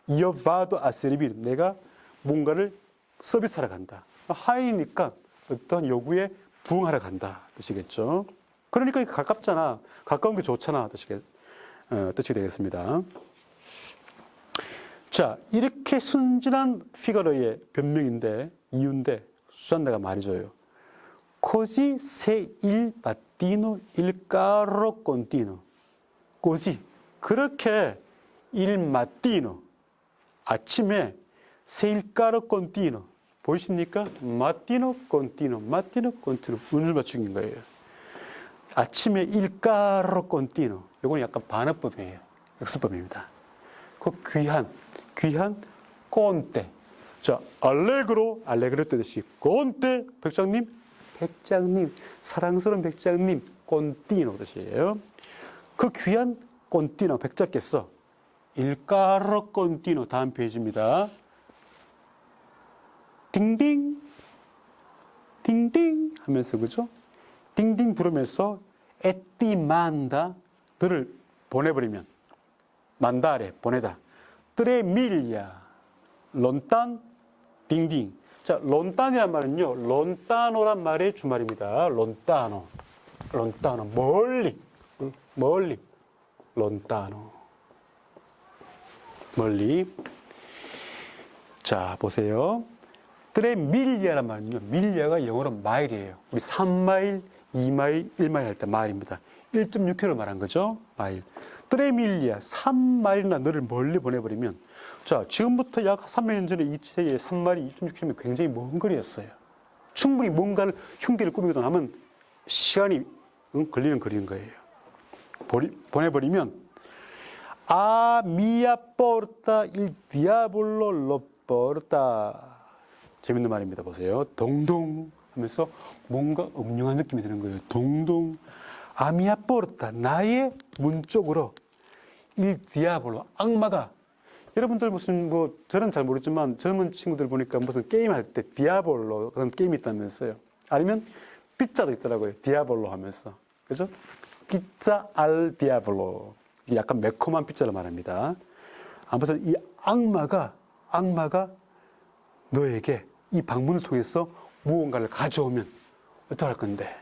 A: io vado a servire. 내가 뭔가를 서비스하러 간다. 하이니까 어떤 요구에 부응하러 간다 뜻이겠죠. 그러니까 가깝잖아. 가까운 게 좋잖아 뜻이 되겠습니다. 자, 이렇게 순진한 피가로의 변명인데, 이유인데 수잔나가 말해줘요. Così se il mattino il carro continua. Così. 그렇게 il mattino. 아침에 se il carro continua. 보이십니까? mattino continuo. mattino continuo. 운을 맞추는 거예요. 아침에 il carro continuo. 이건 약간 반어법이에요. 역습법입니다. 그 귀한 conte. 자, 알레그로 뜻이 conte. 백장님, 사랑스러운 백장님, 꼰띠노 뜻이에요. 그 귀한 꼰띠노, 백작께서 일까로 꼰띠노, 다음 페이지입니다. 띵띵, 띵띵 하면서, 그죠? 띵띵 부르면서 에띠만다, 너를 보내버리면, 만다레, 보내다. 뜨레 밀야, 론딴, 띵띵. 자, 론탄이란 말은요, 론타노란 말의 주말입니다. 론타노, 멀리, 론타노, 멀리. 자, 보세요. 트레 밀리아란 말은요, 밀리아가 영어로 마일이에요. 우리 3마일, 2마일, 1마일 할 때 마일입니다. 1.6km 말한 거죠, 마일. 트레 밀리아, 3마일이나 너를 멀리 보내버리면, 자, 지금부터 약 3년 전에 이 세계의 3마일이 2.6km 굉장히 먼 거리였어요. 충분히 뭔가를 흉기를 꾸미고 나면 시간이 걸리는 거리인 거예요. 보내버리면 아 미아 포르타 일 디아볼로 로 포르타. 재밌는 말입니다. 보세요. 동동 하면서 뭔가 음흉한 느낌이 드는 거예요. 동동 아미아 포르타, 나의 문 쪽으로 일 디아볼로, 악마가. 여러분들 무슨 저는 잘 모르지만 젊은 친구들 보니까 무슨 게임 할 때 디아볼로 그런 게임이 있다면서요. 아니면 피자도 있더라고요. 디아볼로 하면서. 그죠? 피자 알 디아볼로. 약간 매콤한 피자를 말합니다. 아무튼 이 악마가 너에게 이 방문을 통해서 무언가를 가져오면 어떡할 건데?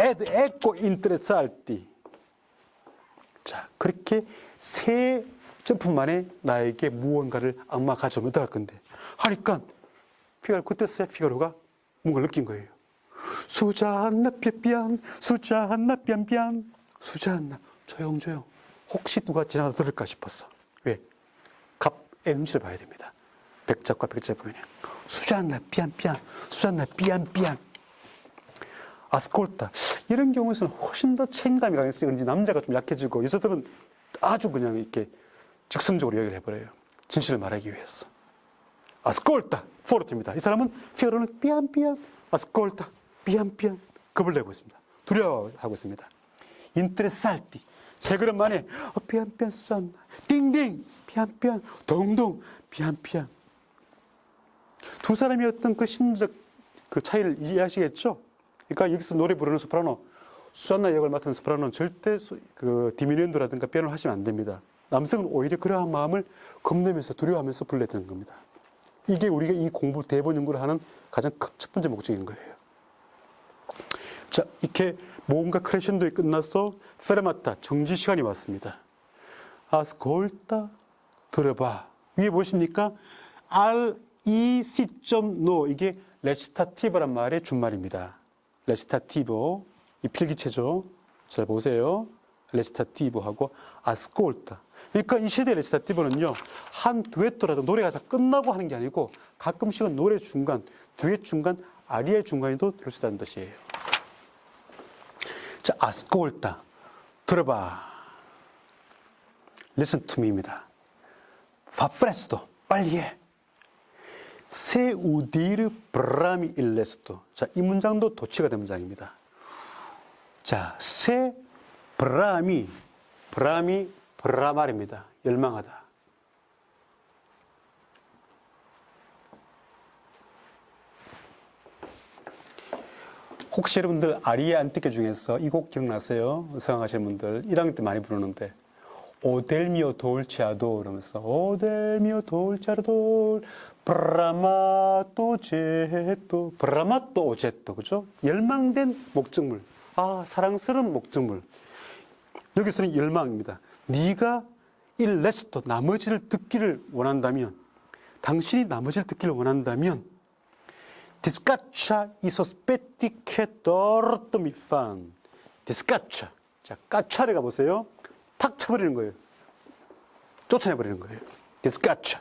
A: Ed ecco interessarti. 자, 그렇게 세 점프 만에 나에게 무언가를 악마가 가져오면 어떡할 건데? 하니까 피가로가 뭔가를 느낀 거예요. 수잔나 삐삐안, 수잔나 삐안삐안, 수잔나 조용. 혹시 누가 지나가 들을까 싶었어. 왜? 갑의 눈치를 봐야 됩니다. 백작과 백작부인이 수잔나 삐안삐안, 수잔나 삐안삐안. 아스콜타. 이런 경우에서는 훨씬 더 책임감이 강해서 그런지 남자가 좀 약해지고 여자들은 아주 그냥 이렇게 즉흥적으로 이야기를 해버려요. 진실을 말하기 위해서. 아스콜타, 포르티입니다. 이 사람은 피가로는 삐안삐안, 아스콜타, 삐안삐안 겁을 내고 있습니다. 두려워하고 있습니다. 인트레살티, 세 걸음 만에 삐안삐안 수잔나, 띵띵, 삐안삐안, 동동, 삐안삐안. 두 사람이 어떤 그 심리적 그 차이를 이해하시겠죠? 그러니까 여기서 노래 부르는 소프라노, 수잔나 역을 맡은 소프라노는 절대 그 디미누엔도라든가 피아노를 하시면 안 됩니다. 남성은 오히려 그러한 마음을 겁내면서 두려워하면서 불러야 되는 겁니다. 이게 우리가 이 공부 대본 연구를 하는 가장 큰 첫 번째 목적인 거예요. 자, 이렇게 뭔가 크레션도에 끝나서 페르마타 정지 시간이 왔습니다. 아스콜타 들어봐. 위에 보십니까? 이 시점 이게 레시타티브란 말의 준말입니다. 레시타티브 이 필기체죠. 잘 보세요. 레시타티브하고 아스콜타. 그러니까 이 시대 레시타티브는요, 한 듀엣도라도 노래가 다 끝나고 하는 게 아니고 가끔씩은 노래 중간, 듀엣 중간, 아리아 중간에도 될 수 있다는 뜻이에요. 자, 아스콜타 들어봐. Listen to me입니다. Fa presto 빨리 해. Se udire brami il resto. 자, 이 문장도 도치가 된 문장입니다. 자, se brami 브라말입니다. 열망하다. 혹시 여러분들 아리아 안티케 중에서 이 곡 기억나세요? 성악하시는 분들 1학년 때 많이 부르는데 오델미오 돌치아도 이러면서 오델미오 돌치아도 브라마토 제토 브라마토 오제토 그죠? 열망된 목적물. 아, 사랑스러운 목적물. 여기서는 열망입니다. 네가 il resto 나머지를 듣기를 원한다면, 당신이 나머지를 듣기를 원한다면 discaccia i sospetti che torto mi fan. discaccia. 자, 까차를 가보세요. 탁 쳐버리는 거예요. 쫓아내버리는 거예요. discaccia.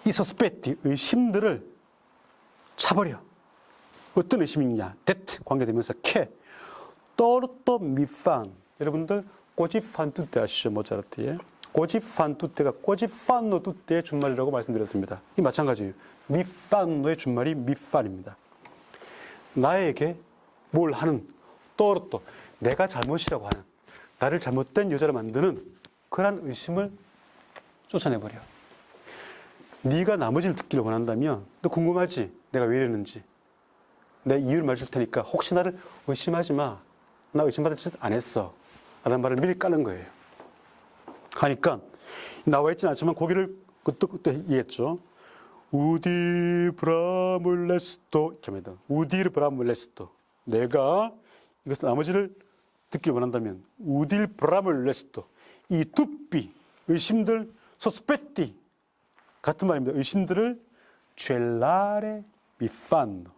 A: i sospetti 의심들을 차버려. 어떤 의심이냐? that 관계되면서 che torto mi fan. 여러분들 꼬집한 뚜떼 아시죠? 모차르트의 꼬집한 뚜떼가 꼬집판노 뚜떼의 준말이라고 말씀드렸습니다. 이 마찬가지예요. 미판노의 준말이 미판입니다. 나에게 뭘 하는 또르또 내가 잘못이라고 하는 나를 잘못된 여자로 만드는 그런 의심을 쫓아내버려. 네가 나머지를 듣기를 원한다면 너 궁금하지? 내가 왜 이러는지. 내 이유를 말해줄 테니까 혹시 나를 의심하지 마. 나 의심받을 짓 안 했어. 라는 말을 미리 까는 거예요. 하니까 나와 있지는 않지만 고개를 그때 얘기했죠. 우디 브라물레스토 이렇게 합니다. 우디르 브라물레스토. 내가 이것을 나머지를 듣기 원한다면 우딜 브라물레스토. 이 뚜삐 의심들 소스페티 같은 말입니다. 의심들을 젤라레 미판노.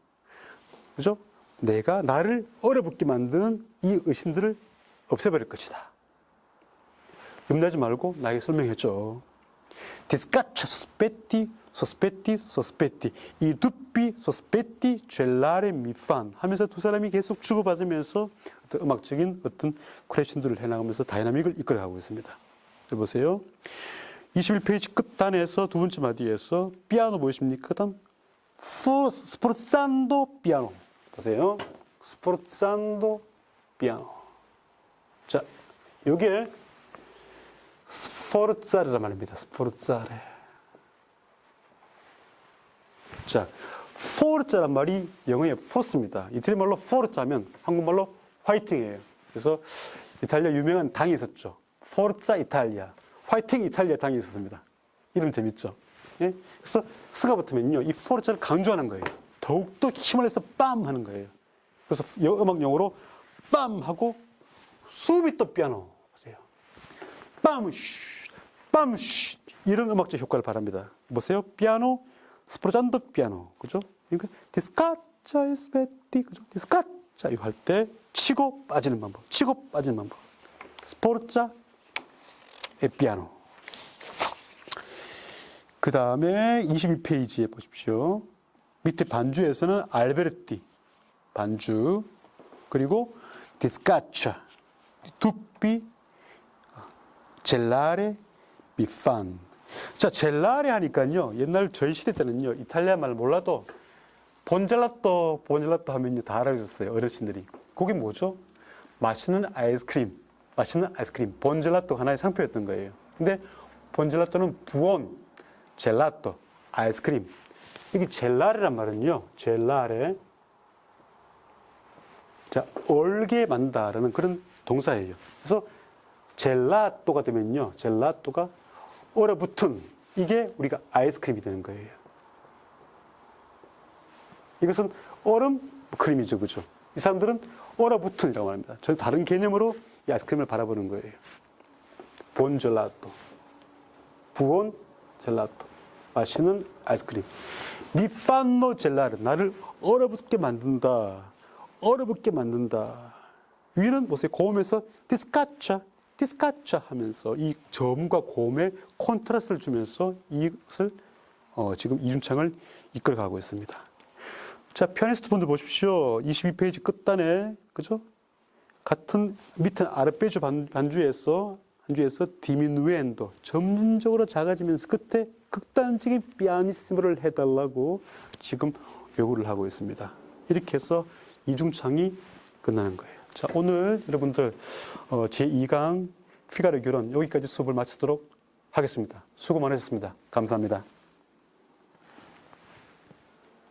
A: 그죠? 내가 나를 얼어붙게 만드는 이 의심들을 없애버릴 것이다. 염려하지 말고 나에게 설명해줘. Discaccia sospetti, sospetti, sospetti. 이 두피 sospetti, gelare mi fan 하면서 두 사람이 계속 주고받으면서 어떤 음악적인 어떤 크레션도를 해나가면서 다이나믹을 이끌어가고 있습니다. 보세요. 21페이지 끝단에서 두 번째 마디에서 피아노 보이십니까? 스포르산도 피아노. 보세요. 스포르산도 피아노. 자, 요게 스포르자레란 말입니다. 스포르자레. 자, 포르자란 말이 영어의 포스입니다. 이태리 말로 포르자면 한국말로 화이팅이에요. 그래서 이탈리아 유명한 당이 있었죠. 포르자 이탈리아. 화이팅 이탈리아 당이 있었습니다. 이름 재밌죠? 예? 그래서 스가 붙으면요, 이 포르자를 강조하는 거예요. 더욱더 힘을 내서 빰 하는 거예요. 그래서 음악 용어로 빰 하고 수비토 피아노 보세요. 빰, 슈, 빰, 슈 이런 음악적 효과를 바랍니다. 보세요. 피아노, 스포르잔도 피아노, 그죠? 그러니까 디스카차 에스페티, 그죠? 디스카차 이거 할 때 치고 빠지는 방법, 치고 빠지는 방법. 스포르자 에 피아노. 그 다음에 22페이지에 보십시오. 밑에 반주에서는 알베르티 반주 그리고 디스카차 두피 젤라레 미판. 자, 젤라레 하니까요. 옛날 저희 시대 때는요. 이탈리아 말 몰라도 본젤라또 하면요. 다 알아주셨어요. 어르신들이. 그게 뭐죠? 맛있는 아이스크림. 본젤라또 하나의 상표였던 거예요. 근데 본젤라또는 부온, 젤라또, 아이스크림. 이게 젤라레란 말은요. 젤라레. 자, 얼게 만다라는 그런 동사예요. 그래서 젤라또가 되면요. 젤라또가 얼어붙은 이게 우리가 아이스크림이 되는 거예요. 이것은 얼음 크림이죠. 그죠? 이 사람들은 얼어붙은이라고 말합니다. 저 다른 개념으로 이 아이스크림을 바라보는 거예요. 본 젤라또. 부온 젤라또. 맛있는 아이스크림. 미판노 젤라르. 나를 얼어붙게 만든다. 얼어붙게 만든다. 위는 보세요. 고음에서 디스카차, 디스카차 하면서 이 저음과 고음의 콘트라스트를 주면서 이것을 지금 이중창을 이끌어가고 있습니다. 자, 피아니스트 분들 보십시오. 22페이지 끝단에, 그죠? 같은 밑에 아르페지오 반주에서 디미누엔도 점진적으로 작아지면서 끝에 극단적인 피아니시모를 해달라고 지금 요구를 하고 있습니다. 이렇게 해서 이중창이 끝나는 거예요. 자, 오늘 여러분들 제2강 피가르 결혼 여기까지 수업을 마치도록 하겠습니다. 수고 많으셨습니다. 감사합니다.